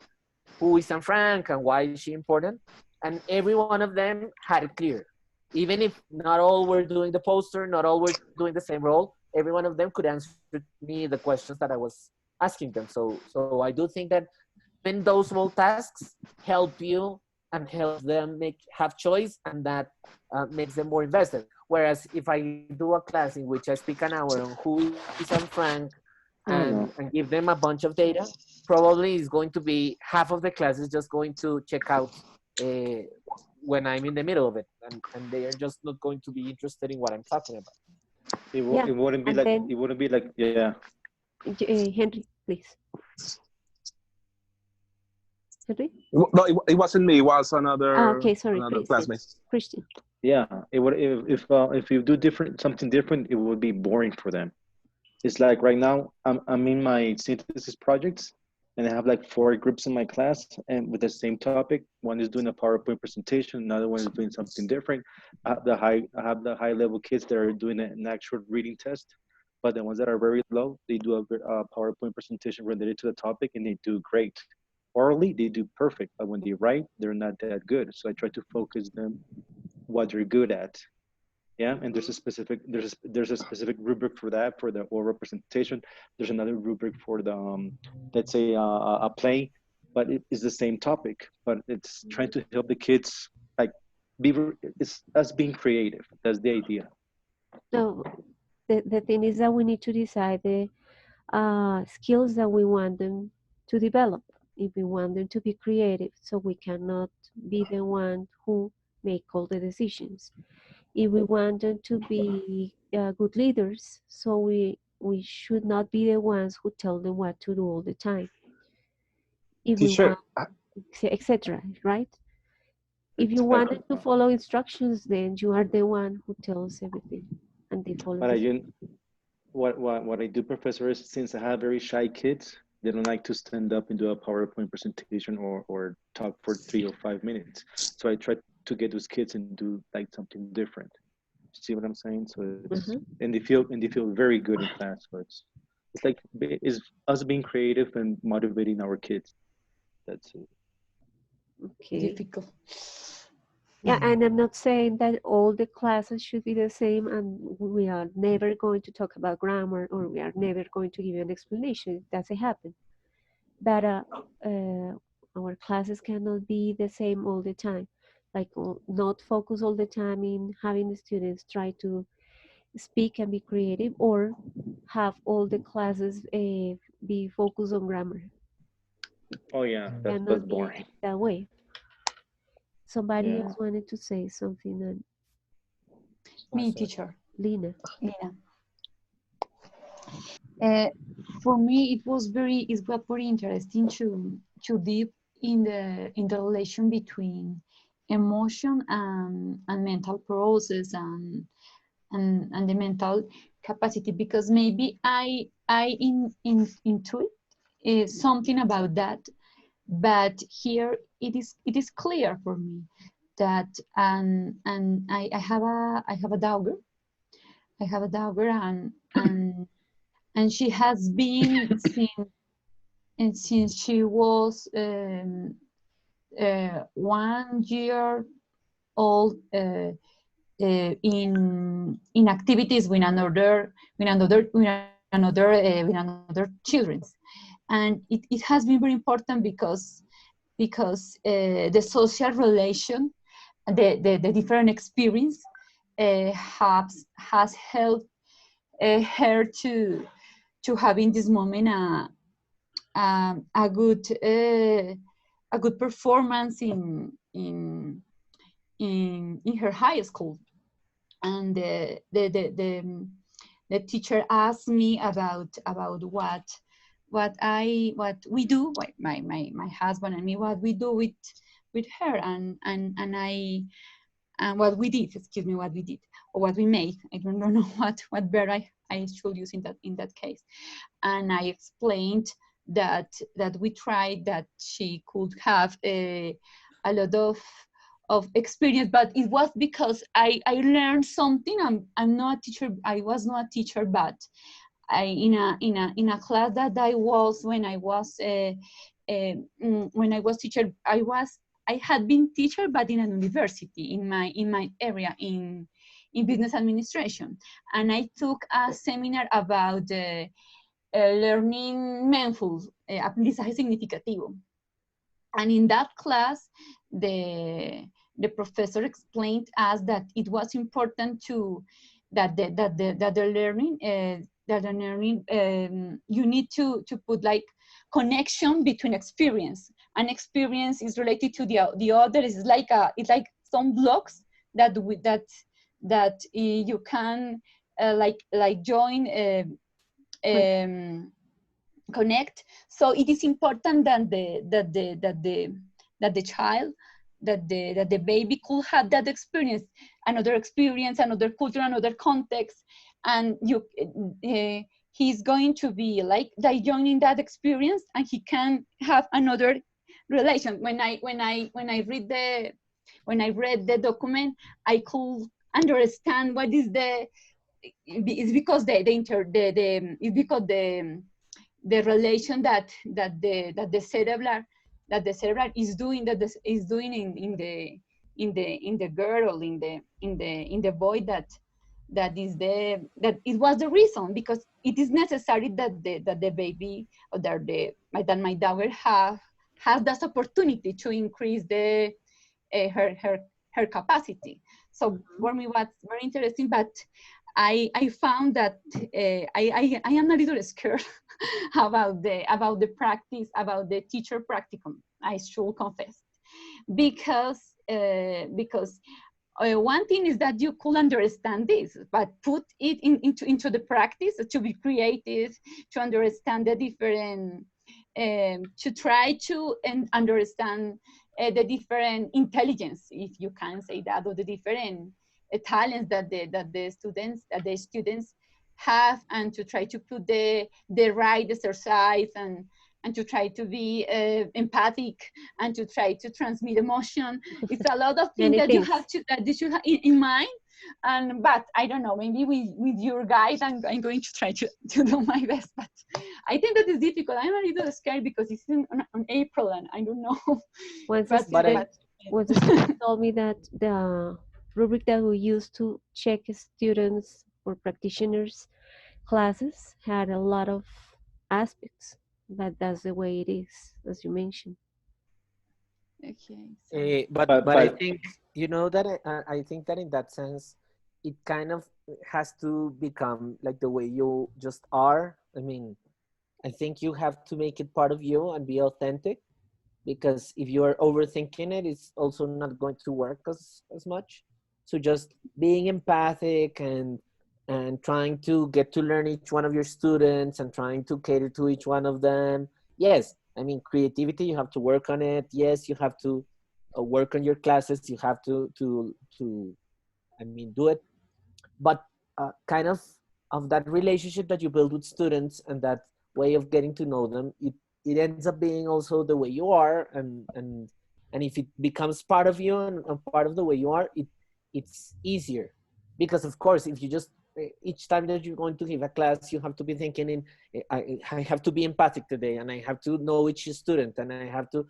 who is Anne Frank and why is she important. And every one of them had it clear. Even if not all were doing the poster, not all were doing the same role, every one of them could answer me the questions that I was asking them. So I do think that even those small tasks help you and help them have choice, and that makes them more invested. Whereas if I do a class in which I speak an hour on who is Anne Frank and give them a bunch of data, probably is going to be half of the class is just going to check out uh, when I'm in the middle of it, and they are just not going to be interested in what I'm talking about. It wouldn't be and like then it wouldn't be like yeah. Henry, please. Henry? No, it wasn't me. It was Okay, sorry, another please, classmate. Christian. Yeah, it would if you do something different, it would be boring for them. It's like right now I'm in my synthesis projects, and I have like 4 groups in my class and with the same topic. One is doing a PowerPoint presentation, another one is doing something different. I have the high level kids that are doing an actual reading test, but the ones that are very low, they do a PowerPoint presentation related to the topic, and they do great. Orally, they do perfect, but when they write, they're not that good. So I try to focus them what they're good at. Yeah, and there's a specific rubric for that, for the oral presentation. There's another rubric for the let's say a play, but it is the same topic, but it's trying to help the kids like it's us being creative. That's the idea. No, the thing is that we need to decide the skills that we want them to develop. If we want them to be creative, so we cannot be the one who make all the decisions. If we want them to be good leaders, so we should not be the ones who tell them what to do all the time. If we Teacher, want, etc., right? If you want them to follow instructions, then you are the one who tells everything, and they follow But the. what I do, professor, is since I have very shy kids, they don't like to stand up and do a PowerPoint presentation or talk for 3 or 5 minutes. So I try to get those kids and do like something different. See what I'm saying? So it's and they feel very good in class. So it's like it's us being creative and motivating our kids. That's it. Okay. Difficult. Yeah, and I'm not saying that all the classes should be the same and we are never going to talk about grammar or we are never going to give you an explanation. It doesn't happen. But our classes cannot be the same all the time. Like not focus all the time in having the students try to speak and be creative, or have all the classes be focused on grammar. Oh yeah, that's Cannot be boring. that way. Somebody Yeah. else wanted to say something. And Me, teacher. Lina. Lina. For me, it was very interesting to deep in the relation between emotion and mental process and the mental capacity, because maybe I intuit something about that, but here it is clear for me that and I have a daughter. I have a daughter and she has been since she was 1 year old in activities with another children, and it has been very important because the social relation, the different experience has helped her to have in this moment a good performance in her high school. And the teacher asked me about what we do, my husband and me, what we do with her, and and what we did, excuse me, what we did, or what we made. I don't know what verb I should use in that case. And I explained that we tried that she could have a lot of experience, but it was because I learned something. I'm not a teacher. I was not a teacher, but in a class that I was when I was teacher, I had been teacher, but in a university in my area in business administration, and I took a seminar about learning mindful, aprendizaje significativo. And in that class, the professor explained us that it was important to that the learning you need to put like connection between experience, and experience is related to the other. It's like some blocks that you can like join. Connect. So it is important that the child, that the baby could have that experience, another culture, another context, and he's going to be like joining that experience, and he can have another relation. When I read the document, I could understand what is it's because it's because the relation that the cerebral is doing, in the girl, in the boy, that it was the reason, because it is necessary that the baby, or that my daughter has that opportunity to increase her capacity. So for me, was very interesting, but I found that I am a little scared about the practice, about the teacher practicum, I should confess, because one thing is that you could understand this, but put it into the practice, to be creative, to understand the different, to try to understand the different intelligence, if you can say that, or the different talents that the students have, and to try to put the right exercise, and to try to be empathic, and to try to transmit emotion. It's a lot of things that you have in mind. But I don't know, maybe with your guide, I'm going to try to do my best. But I think that is difficult. I'm a little scared because it's on April, and I don't know. Once the student told me that the rubric that we used to check students or practitioners classes had a lot of aspects, but that's the way it is, as you mentioned. Okay. But I think, you know, that I think that in that sense, it kind of has to become like the way you just are. I mean, I think you have to make it part of you and be authentic, because if you are overthinking it, it's also not going to work as much. So just being empathic and trying to get to learn each one of your students and trying to cater to each one of them. Yes, I mean, creativity, you have to work on it. Yes, you have to work on your classes. You have to I mean, do it. But kind of that relationship that you build with students, and that way of getting to know them, it ends up being also the way you are, and if it becomes part of you and part of the way you are, it's easier. Because of course, if you just each time that you're going to give a class, you have to be thinking I have to be empathic today, and I have to know each student, and I have to,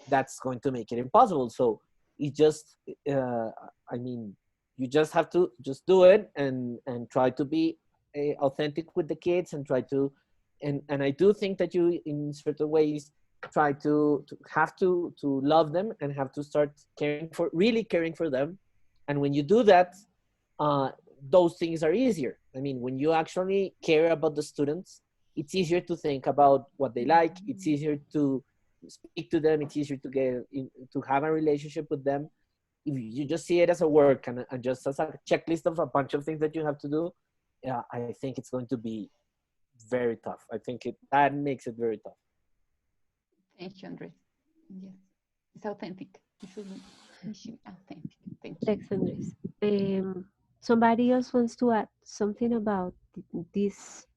that's going to make it impossible. So it just I mean, you just have to just do it, and try to be authentic with the kids, and try to, and I do think that you in certain ways try to have to love them, and have to start really caring for them. And when you do that, those things are easier. I mean, when you actually care about the students, it's easier to think about what they like. It's easier to speak to them. It's easier to to have a relationship with them. If you just see it as a work, and just as a checklist of a bunch of things that you have to do, yeah, I think it's going to be very tough. I think that makes it very tough. Thank you, Andre. Yes, it's authentic. It should be. Thank you. Thank you. Thank you. Thanks, Andres. Somebody else wants to add something about these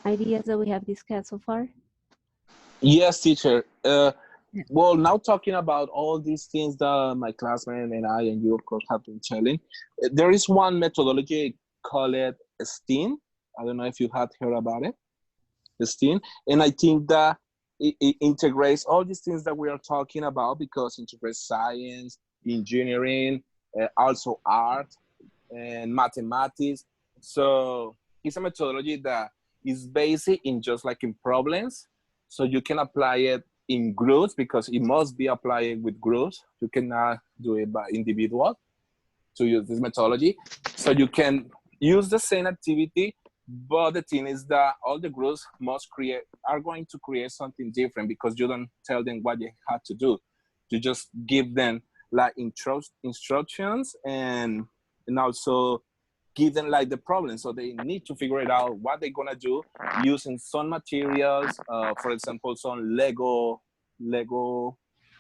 ideas that we have discussed so far? Yes, teacher. Yeah. Well, now talking about all these things that my classmate and I and you, of course, have been telling, there is one methodology called it STEAM. I don't know if you had heard about it, STEAM. And I think that it integrates all these things that we are talking about because it integrates science, engineering, also art and mathematics. So it's a methodology that is based in just like in problems. So you can apply it in groups because it must be applied with groups. You cannot do it by individual to use this methodology. So you can use the same activity, but the thing is that all the groups are going to create something different because you don't tell them what they have to do. You just give them like instructions and also give them like the problem. So they need to figure it out what they're gonna do using some materials. For example, some Lego.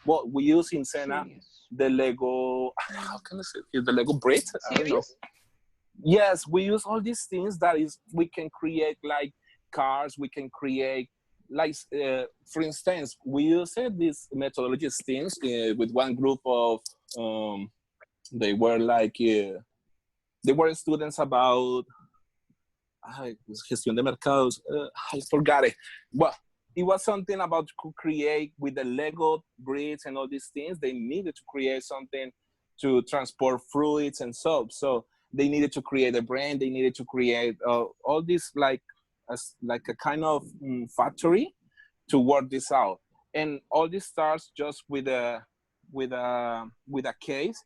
Well, we use in Sena the Lego. How can I say it? The Lego brick? I don't know. Serious? Yes, we use all these things that is we can create like cars. We can create like for instance, we use this methodology things with one group of they were like they were students about gestión de mercados. I forgot it. Well, it was something about to create with the Lego bricks and all these things. They needed to create something to transport fruits and soap. So they needed to create a brand. They needed to create all this like a kind of factory to work this out. And all this starts just with a case,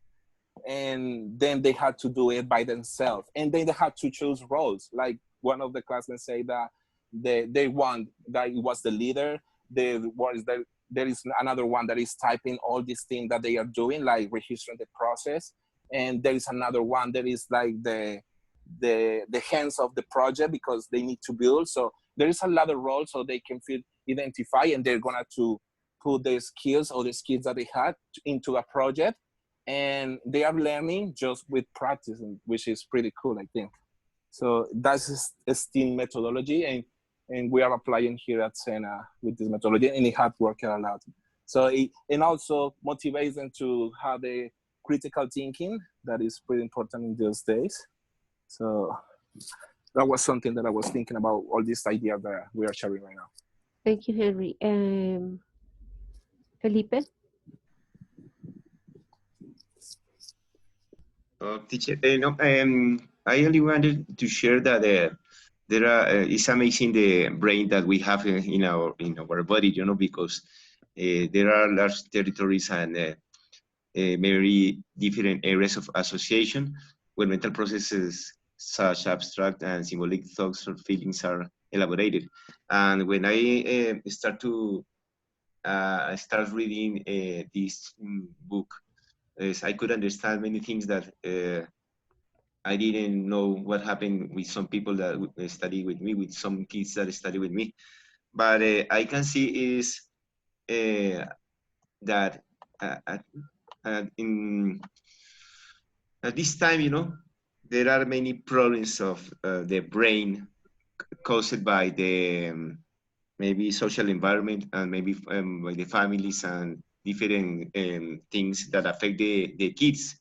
and then they had to do it by themselves, and then they had to choose roles. Like one of the classmates say that they want that it was the leader. There is another one that is typing all these things that they are doing, like registering the process, and there is another one that is like the hands of the project because they need to build. So there is a lot of roles so they can feel identify, and they're gonna to put their skills or the skills that they had into a project, and they are learning just with practice, which is pretty cool, I think. So that's a STEAM methodology, and we are applying here at Sena with this methodology, and it has worked a lot. So and also motivates them to have a critical thinking that is pretty important in those days. So that was something that I was thinking about, all these ideas that we are sharing right now. Thank you, Henry. Felipe? Teacher, no, I only wanted to share that there are it's amazing the brain that we have in our body, because there are large territories and very different areas of association where mental processes such abstract and symbolic thoughts or feelings are elaborated. And when I start reading this book, I could understand many things that I didn't know what happened with some people that study with me, with some kids that study with me. But I can see is that in at this time, there are many problems of the brain caused by the maybe social environment and maybe by the families and different things that affect the kids.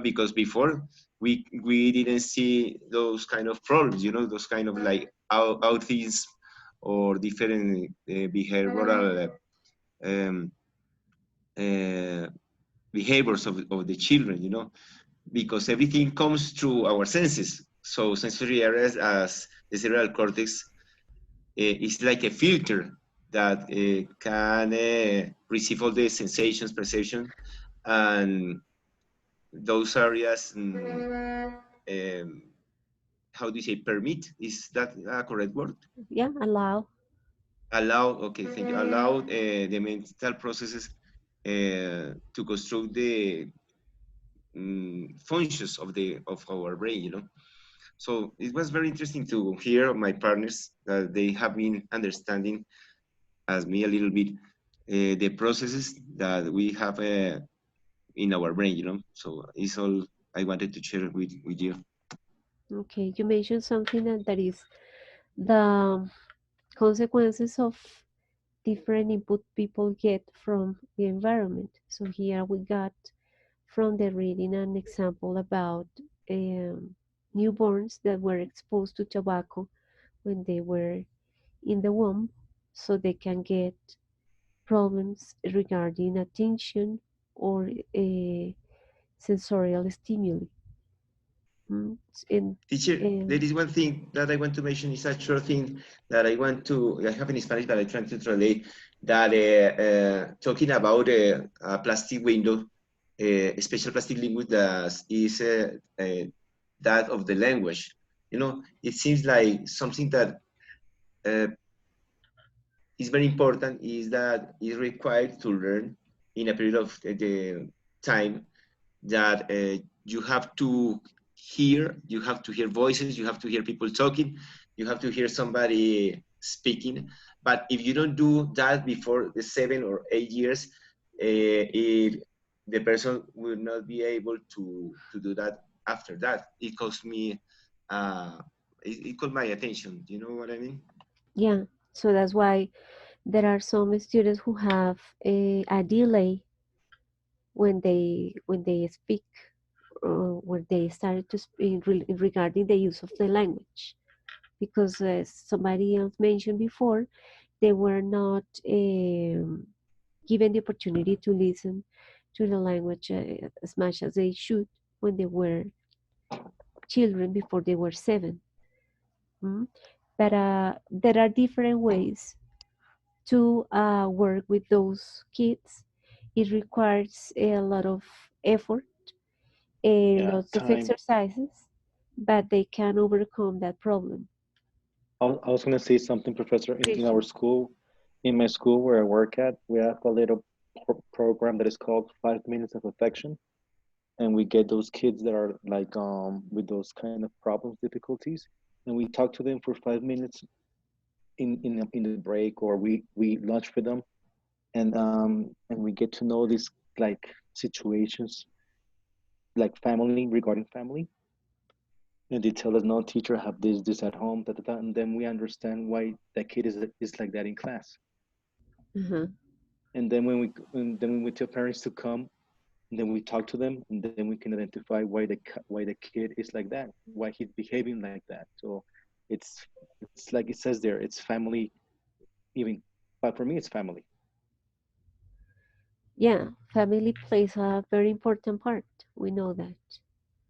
Because before we didn't see those kind of problems. Those kind of like autism or different behavioral um, uh, behaviors of the children. Because everything comes through our senses. So sensory areas as the cerebral cortex is like a filter that can receive all the sensations, perception, and those areas, how do you say, permit? Is that a correct word? Yeah, allow. Allow, okay, thank you. Allow the mental processes to construct the functions of our brain. So it was very interesting to hear my partners that they have been understanding as me a little bit the processes that we have in our brain, you know. So it's all I wanted to share with you. Okay, you mentioned something that is the consequences of different input people get from the environment. So here we got from the reading an example about newborns that were exposed to tobacco when they were in the womb, so they can get problems regarding attention or sensorial stimuli. Mm, and, Teacher, there and is one thing that I want to mention. Is a short thing that I have in Spanish, but I try to translate that talking about a plastic window, a special plastic language that is that of the language. You know, it seems like something that uh, is very important is that is required to learn in a period of the time that you have to hear voices, you have to hear people talking, you have to hear somebody speaking. But if you don't do that before the 7 or 8 years, the person will not be able to do that after that. It caused me, it caught my attention. You know what I mean? yeah, so that's why there are some students who have a delay when they speak, when they started to speak regarding the use of the language, because as somebody else mentioned before, they were not given the opportunity to listen to the language as much as they should when they were children before they were 7. Mm? But there are different ways to work with those kids. It requires a lot of effort, Yeah, lots of time. exercises, but they can overcome that problem. I was going to say something, Professor. In our Christian. school, in my school where I work at, we have a little program that is called 5 Minutes of Affection, and we get those kids that are like with those kind of problems, difficulties, and we talk to them for 5 minutes in the break, or we lunch with them, and we get to know these like situations, like family, regarding family, and they tell us, no, teacher, have this at home, da, da, da, and then we understand why that kid is like that in class. Uh-huh. And then when we tell parents to come, and then we talk to them, and then we can identify why the kid is like that, why he's behaving like that. So it's like it says there, it's family, even, but for me it's family. Yeah, family plays a very important part. We know that.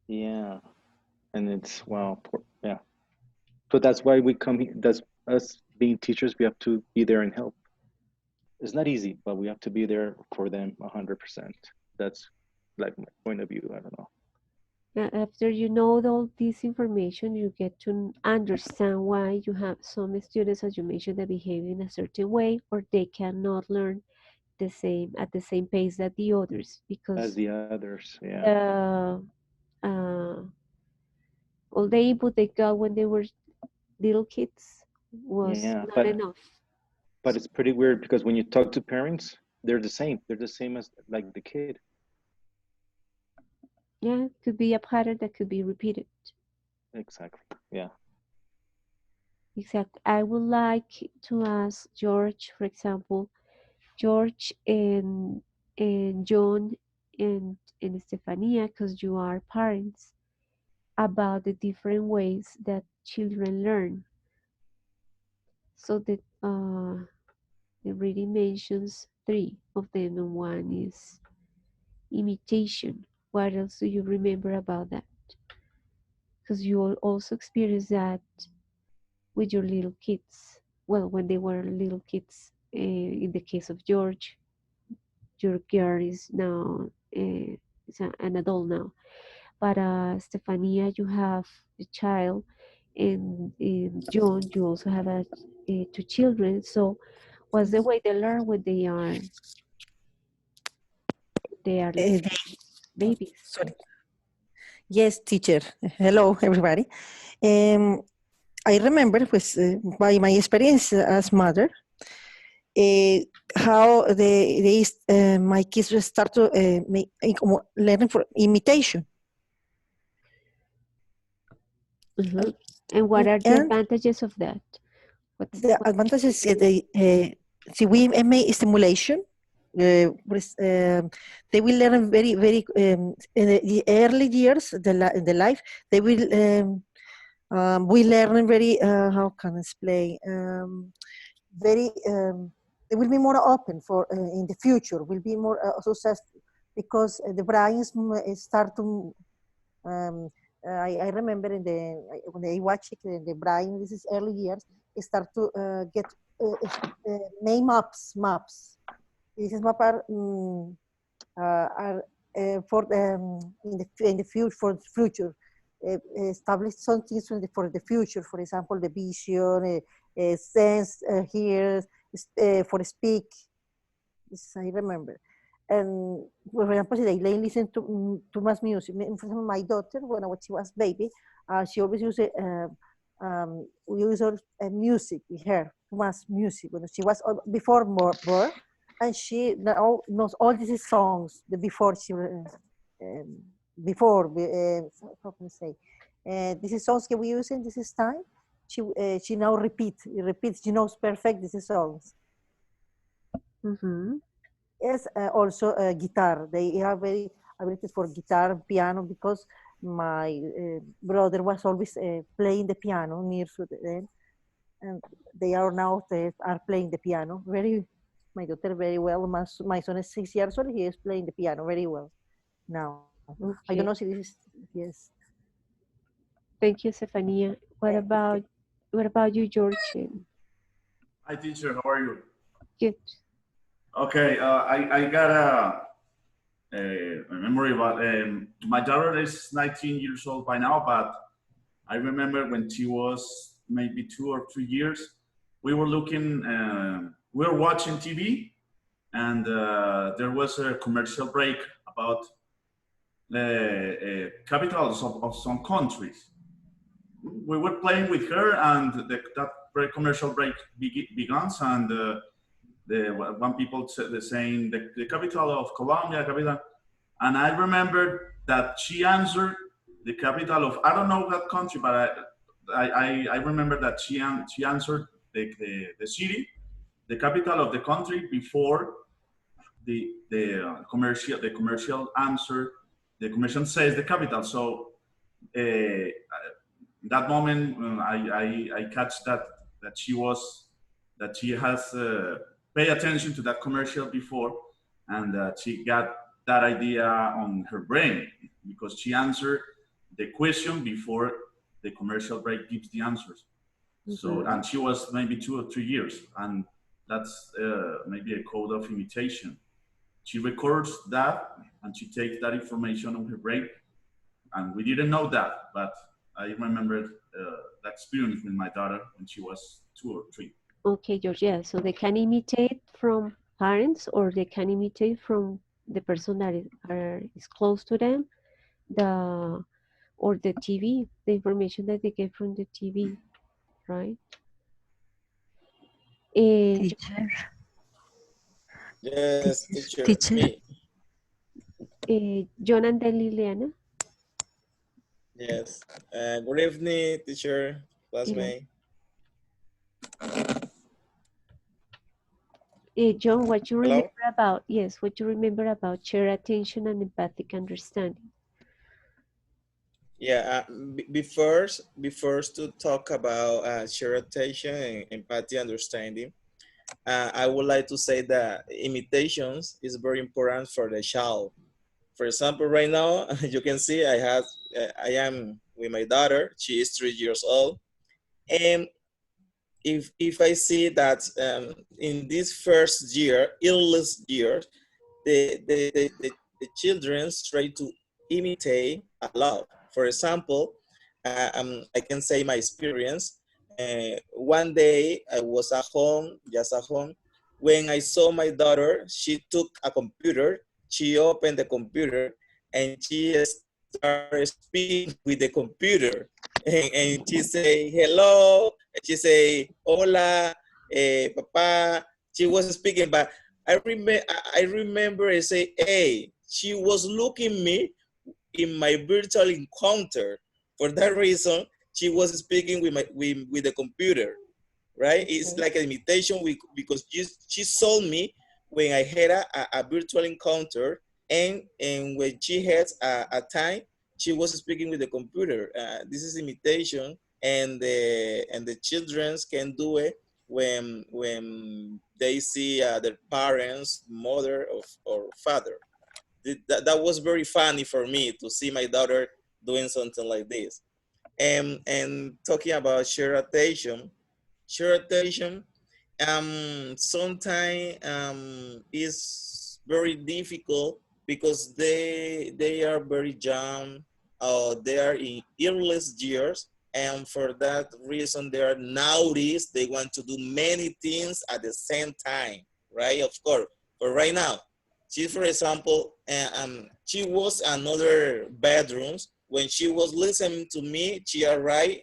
Yeah, and it's wow, yeah. So that's why we come here. That's us being teachers. We have to be there and help. It's not easy, but we have to be there for them 100%. That's like my point of view. I don't know. After you know all this information, you get to understand why you have some students, as you mentioned, that behave in a certain way, or they cannot learn the same at the same pace that the others, As because the others, yeah, the uh, all the input they got when they were little kids was yeah. not enough. But it's pretty weird because when you talk to parents, they're the same. They're the same as like the kid. Yeah, it could be a pattern that could be repeated. Exactly. Yeah. Exactly. I would like to ask George, for example, George and John and Stefania, because you are parents, about the different ways that children learn. So that the reading mentions 3 of them, and one is imitation. What else do you remember about that? Because you all also experienced that with your little kids. Well, when they were little kids. In the case of George, your girl is now is an adult now. But Stefania, you have a child, and John, you also have 2 children. So, what's the way they learn when they are Uh, babies? Sorry. Yes, teacher. Hello, everybody. I remember, pues, by my experience as mother, how my kids will start to learn for imitation. And what are the And advantages of that? the advantage is see, we make stimulation. They will learn very in the early years in the life. They will we learn very how can I explain very they will be more open for in the future. Will be more successful because the brains start to. I remember when I watch it in the brain. This is early years. It start to get name maps. These map are for in the future for the future. Establish some things for the future. For example, the vision, sense, hear, for speak. This I remember. And for example, they listen to too much music. For example, my daughter, when she was baby, she always used we use music with her, too much music. When she was before born, and she now knows all these songs. The before she before how can I say? This is songs that we use in this time. She now repeats. She knows perfect these songs. Yes, also guitar. They are very ability for guitar, piano, because my brother was always playing the piano near to them, and they are now are playing the piano very. My daughter very well. My son is 6 years old. He is playing the piano very well now. Okay. I don't know if this is yes. Thank you, Stefania. What about you, George? Hi, teacher. How are you? Good. Okay, I got a memory about my daughter is 19 years old by now, but I remember when she was maybe 2 or 3 years, we were we were watching TV, and there was a commercial break about the capitals of some countries. We were playing with her, and that commercial break begins, and one people saying the capital of Colombia, capital, and I remember that she answered the capital of I don't know what country, but I remember that she answered the city, the capital of the country before the commercial answer. The commercial says the capital. So that moment I catch that she has pay attention to that commercial before, and she got that idea on her brain because she answered the question before the commercial break gives the answers. So, and she was maybe 2 or 3 years, and that's maybe a code of imitation. She records that, and she takes that information on her brain, and we didn't know that, but I remembered the experience with my daughter when she was 2 or 3. Okay, George, yeah, so they can imitate from parents, or they can imitate from the person that is close to them, or the TV, the information that they get from the TV, right? Teacher. Yes, teacher. Teacher. Me. John and then Liliana. Yes. Good evening, teacher, classmate. John, what you Hello? remember about, yes, what you remember about shared attention and empathic understanding? Yeah, before to talk about shared attention and empathy understanding, I would like to say that imitations is very important for the child. For example, right now, you can see I am with my daughter. She is 3 years old. And if I see that in this first year, illness year, the children try to imitate a lot. For example, I can say my experience. One day I was at home, just at home. When I saw my daughter, she took a computer, she opened the computer, and she started speaking with the computer. And she say, hello, and she say, hola, papa. she was speaking, but I remember I say, hey, she was looking me in my virtual encounter. For that reason, she was speaking with the computer, right? It's like an imitation because she saw me when I had a virtual encounter, and when she had a time, she was speaking with the computer. This is imitation, and the children can do it when they see their parents, mother or father. That was very funny for me to see my daughter doing something like this. And talking about shared attention, sometimes is very difficult because they are very young, they are in earless years, and for that reason they are nowadays they want to do many things at the same time, right? Of course, but right now, she, for example, she was another bedrooms. When she was listening to me, she arrived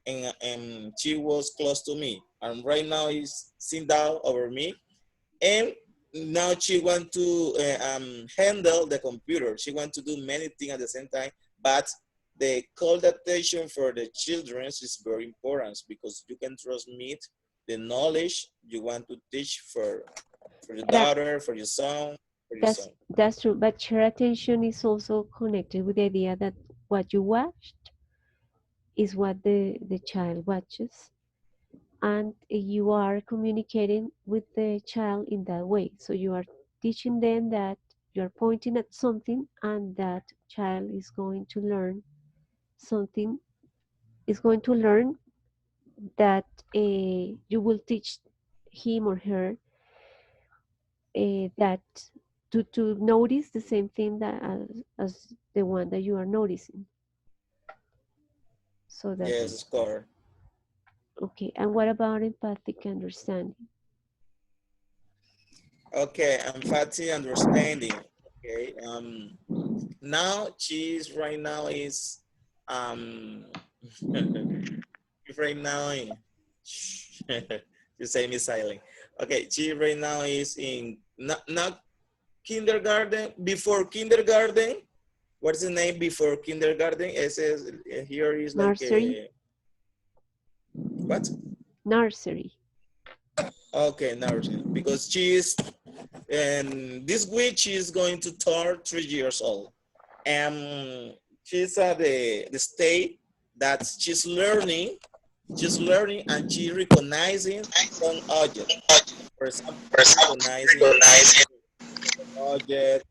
and she was close to me. And right now he's sitting down over me. And now she want to handle the computer. She want to do many things at the same time. But the call attention for the children is very important because you can transmit the knowledge you want to teach for your daughter, for your son, for your son. That's true, but shared attention is also connected with the idea that what you watched is what the child watches, and you are communicating with the child in that way. So you are teaching them that you're pointing at something, and that child is going to learn something, is going to learn that you will teach him or her that to notice the same thing that as the one that you are noticing. So that's yes, score. okay. And what about empathic understanding? Okay, empathy, understanding. Okay, now she's right now is right now in you say me silent. Okay, she right now is in not kindergarten, before kindergarten. What's the name before kindergarten? It says here is like Nursery. a what? Nursery. Okay, nursery, because she is, and this week she is going to turn 3 years old. And she's at the state that she's learning and she recognizing some object. For example, recognizing object.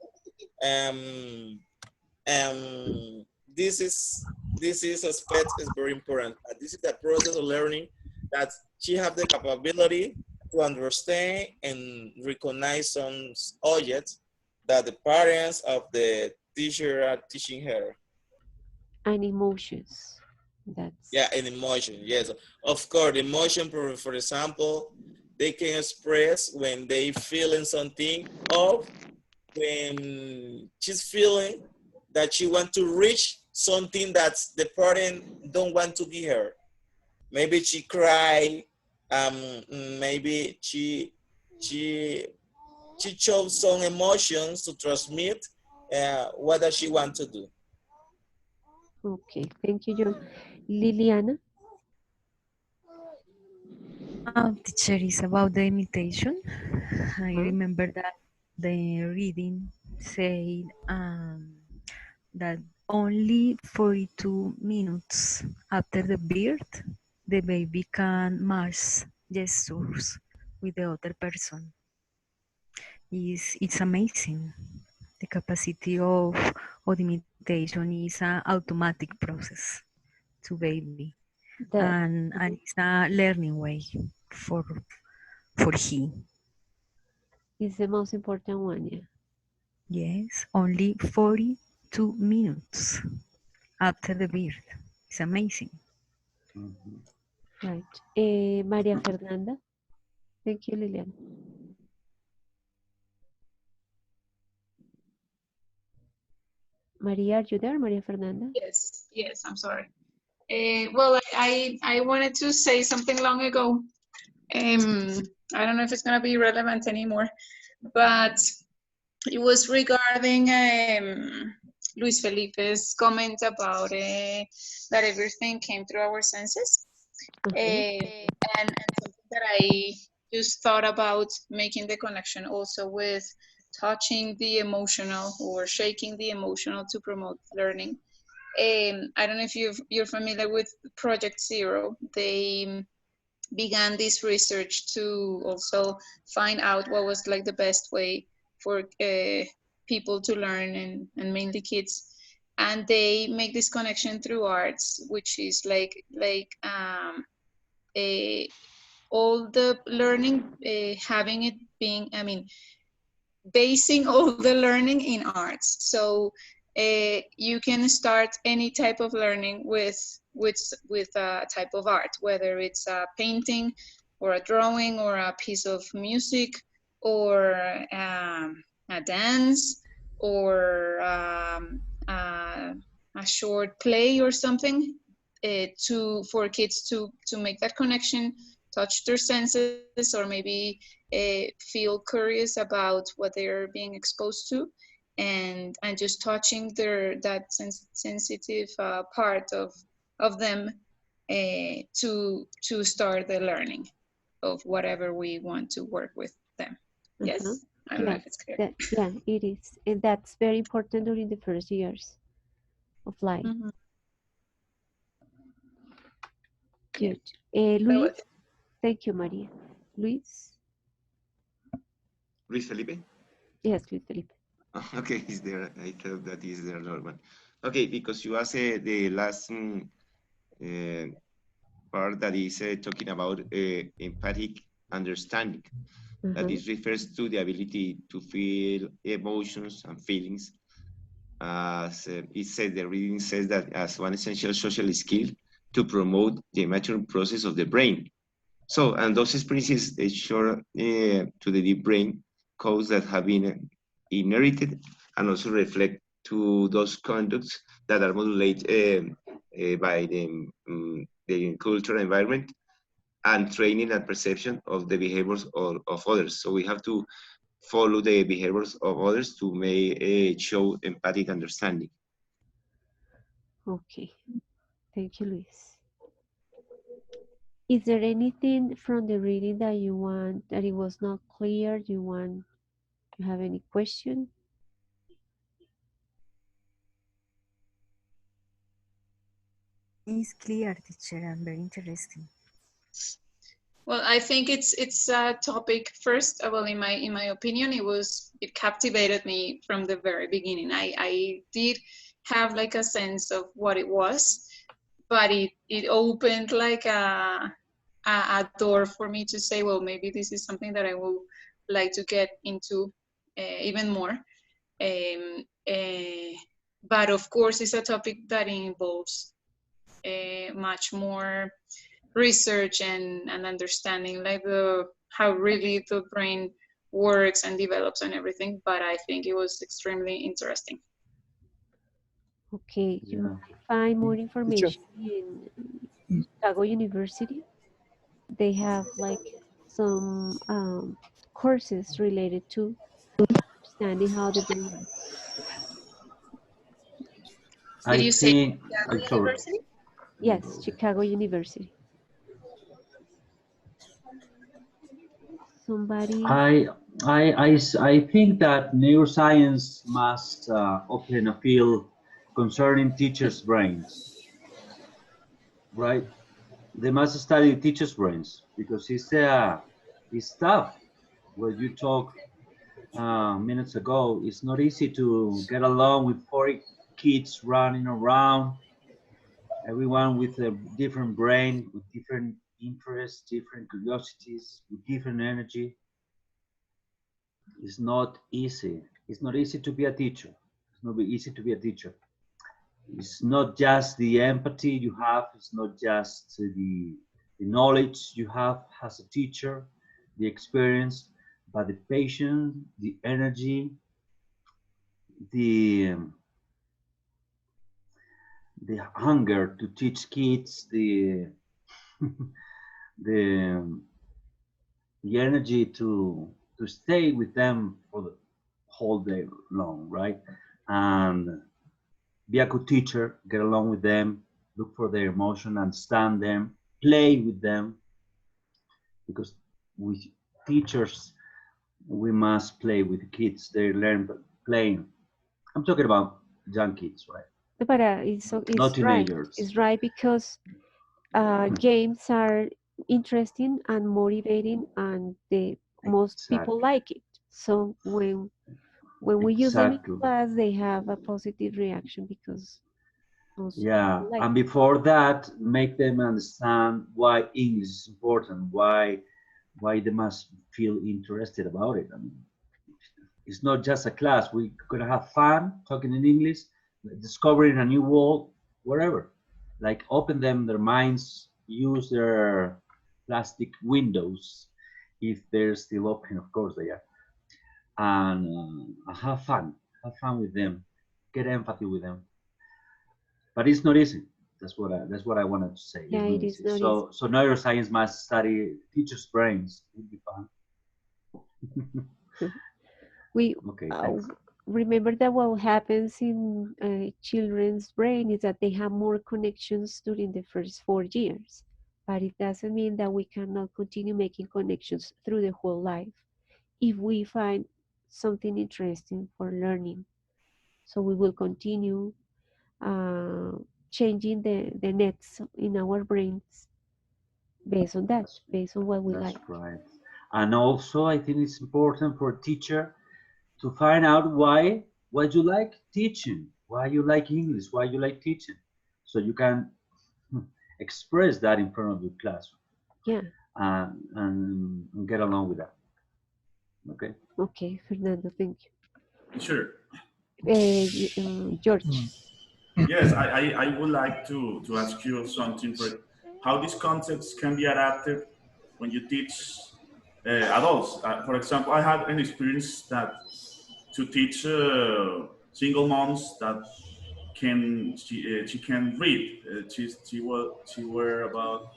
This is aspect is very important. This is the process of learning that she have the capability to understand and recognize some objects that the parents of the teacher are teaching her. And emotions. That's yeah, and emotion. Yes, of course, emotion. For example, they can express when they feeling something, or when she's feeling that she want to reach something that the parent don't want to give her. Maybe she cry. Maybe she shows some emotions to transmit. What does she want to do? okay. Thank you, John. Liliana. Teacher, is about the imitation. I remember that the reading said that only 42 minutes after the birth, the baby can march gestures with the other person. It's amazing. The capacity of imitation is an automatic process to baby, and it's a learning way for he. Is the most important one, yeah. Yes, only 42 minutes after the birth. It's amazing. Right. Maria Fernanda. Thank you, Liliana. Maria, are you there, Maria Fernanda? Yes, I'm sorry. Well, I wanted to say something long ago. I don't know if it's going to be relevant anymore, but it was regarding Luis Felipe's comment about that everything came through our senses. And something that I just thought about making the connection also with touching the emotional or shaking the emotional to promote learning. I don't know if you're familiar with Project Zero. They began this research to also find out what was like the best way for people to learn and mainly kids. And they make this connection through arts, which is a all the learning having it being, I mean, basing all the learning in arts. So you can start any type of learning with a type of art, whether it's a painting or a drawing or a piece of music or a dance or a short play or something for kids to make that connection, touch their senses, or maybe feel curious about what they're being exposed to, and just touching that sensitive part of them to start the learning of whatever we want to work with them. Yes, I don't know Yeah, if it's clear. yeah, it is, and that's very important during the first years of life. Mhm. Good. That was Luis, it. thank you, Maria. Luis? Luis Felipe? Yes, Luis Felipe. Okay, he's there. I thought that is the other one. Okay, because you asked the last uh, part that is talking about empathic understanding. That is refers to the ability to feel emotions and feelings. As it says, the reading says that as one essential social skill to promote the maturing process of the brain. So, and those experiences they show to the deep brain codes that have been inherited and also reflect to those conducts that are modulated by the cultural environment and training and perception of the behaviors of others. So we have to follow the behaviors of others to make show empathic understanding. Okay, thank you, Luis. Is there anything from the reading that you want that it was not clear? You have any question? It's clear, teacher, and very interesting. Well, I think it's a topic first. Well, in my opinion, it captivated me from the very beginning. I did have like a sense of what it was, but it opened like a door for me to say, well, maybe this is something that I will like to get into even more. But of course, it's a topic that involves much more research and understanding like how really the brain works and develops and everything, but I think it was extremely interesting. Okay, you Yeah. might find more Teacher. information in Chicago University. They have like some courses related to understanding how the brain works. Did I you say think, Chicago I'm sorry. University? Yes, Chicago University. Somebody, I think that neuroscience must open a field concerning teachers' brains, right? They must study teachers' brains because it's tough. What you talk minutes ago, it's not easy to get along with 40 kids running around, everyone with a different brain, with different interests, different curiosities, with different energy. It's not easy. It's not easy to be a teacher. It's not easy to be a teacher. It's not just the empathy you have. It's not just the knowledge you have as a teacher, the experience, but the patience, the energy, the the hunger to teach kids, the the energy to stay with them for the whole day long, right? And be a good teacher, get along with them, look for their emotion, understand them, play with them, because we teachers, we must play with the kids. They learn playing. I'm talking about young kids, right? But Not teenagers. it's right because games are interesting and motivating, and most people Exactly. like it. So when we use them in Exactly. class, they have a positive reaction because most Yeah, people like and it. before that, make them understand why English is important, why they must feel interested about it. I mean, it's not just a class. We're gonna have fun talking in English, discovering a new world, wherever. Like open them their minds, use their plastic windows if they're still open. Of course they are, and have fun. Have fun with them. Get empathy with them. But it's not easy. That's what I wanted to say. It's Yeah, not it is easy. not easy. So neuroscience must study teachers' brains. It would be fun. We Okay, uh, thanks. remember that what happens in children's brain is that they have more connections during the first 4 years, but it doesn't mean that we cannot continue making connections through the whole life if we find something interesting for learning. So we will continue uh, changing the nets in our brains based on that, That's based on what we that's like. right. And also, I think it's important for a teacher to find out why you like teaching, why you like English, why you like teaching, so you can express that in front of your class Yeah. and get along with that. Okay. Okay, Fernando, thank Sure. you. George. Yes, I would like to ask you something for how these concepts can be adapted when you teach adults. For example, I had an experience that to teach single moms that she can read. She were about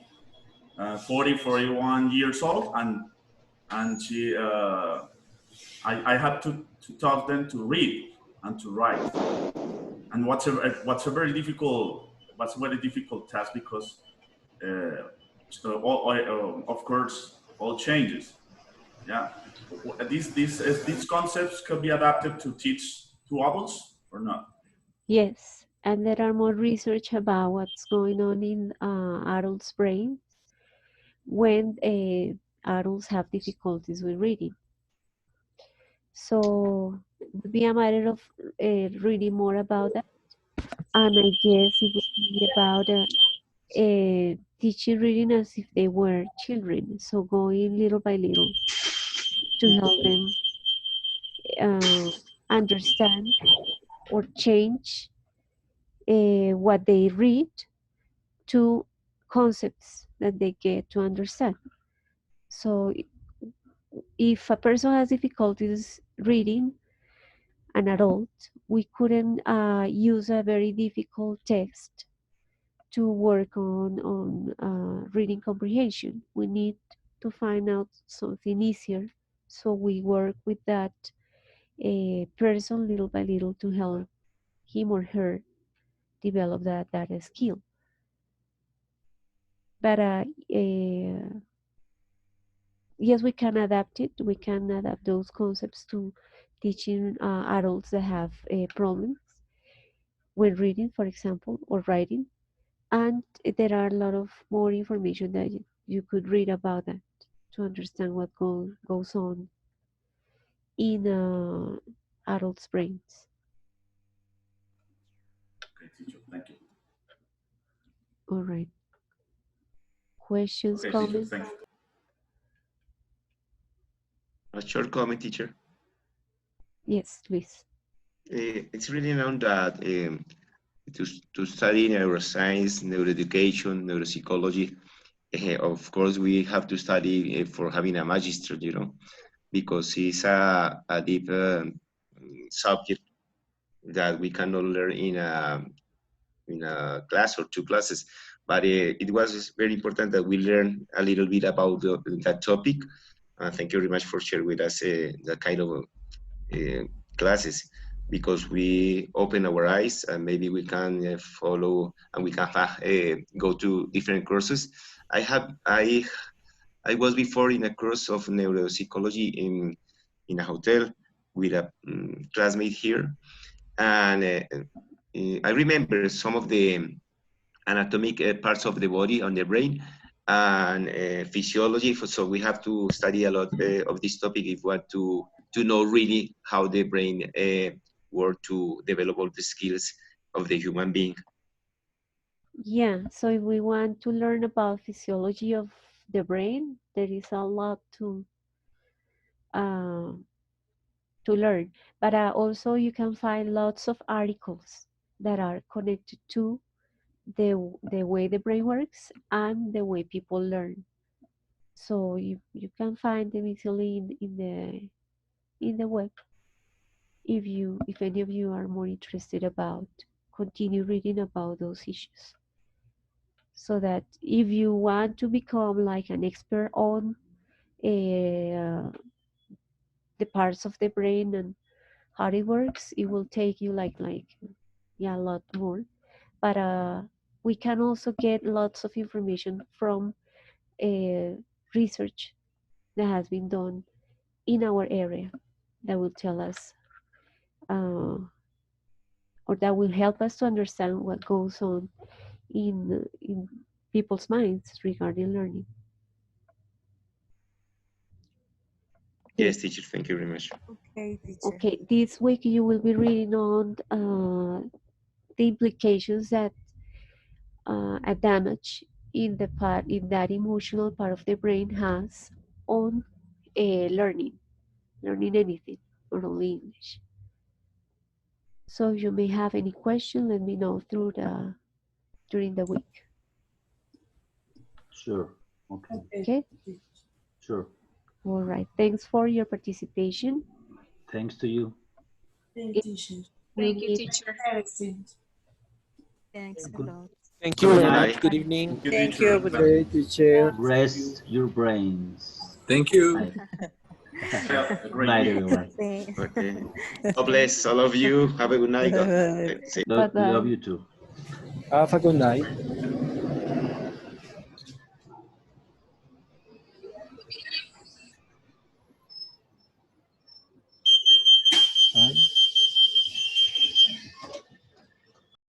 40, 41 years old, and I had to taught them to read and to write. And what's a very difficult task because of course all changes. Yeah, these concepts can be adapted to teach to adults or not. Yes, and there are more research about what's going on in adults' brains when adults have difficulties with reading. So it would be a matter of reading more about that. And I guess it would be about teaching reading as if they were children. So going little by little to help them uh, understand or change what they read to concepts that they get to understand. So if a person has difficulties reading, an adult, we couldn't use a very difficult text to work on reading comprehension. We need to find out something easier. So we work with that person little by little to help him or her develop that skill. But yes, we can adapt it. We can adapt those concepts to teaching adults that have problems when reading, for example, or writing. And there are a lot of more information that you could read about that to understand what goes on in adults' brains. Okay, teacher, thank you. All right. Questions, Okay, teacher, comments? thank you. A short comment, teacher. Yes, please. It's really known that to, to study neuroscience, neuroeducation, neuropsychology, of course, we have to study for having a magister, because it's a deep subject that we cannot learn in a class or two classes. But it was very important that we learn a little bit about that topic thank you very much for sharing with us that kind of classes, because we open our eyes and maybe we can follow and we can go to different courses. I was before in a course of neuropsychology in a hotel with a classmate here, and I remember some of the anatomic parts of the body on the brain and physiology. So we have to study a lot of this topic if we want to know really how the brain work to develop all the skills of the human being. Yeah, so if we want to learn about physiology of the brain, there is a lot uh, to learn. But also you can find lots of articles that are connected to the way the brain works and the way people learn. So you can find them easily in the web if any of you are more interested about continue reading about those issues. So that if you want to become like an expert on uh, the parts of the brain and how it works, it will take you yeah, a lot more. But we can also get lots of information from research that has been done in our area that will tell us or that will help us to understand what goes on in people's minds regarding learning. Yes, teacher, thank you very much. Okay, teacher. Okay, this week you will be reading on the implications that a damage in that emotional part of the brain has on learning anything, not only English. So if you may have any question, let me know during the week. Sure. Okay. Okay. Sure. All right. Thanks for your participation. Thanks to you. Thank you, teacher. Thank you, teacher. Excellent. Thanks a Good, lot. Thank you good very night. much. Good evening. Thank you. Good Okay, teacher. Rest your brains. Thank you. Night. Have a Good great night, week. everyone. Okay. God bless all of you. Have a good night. Love Bye-bye. you too. Have a good night.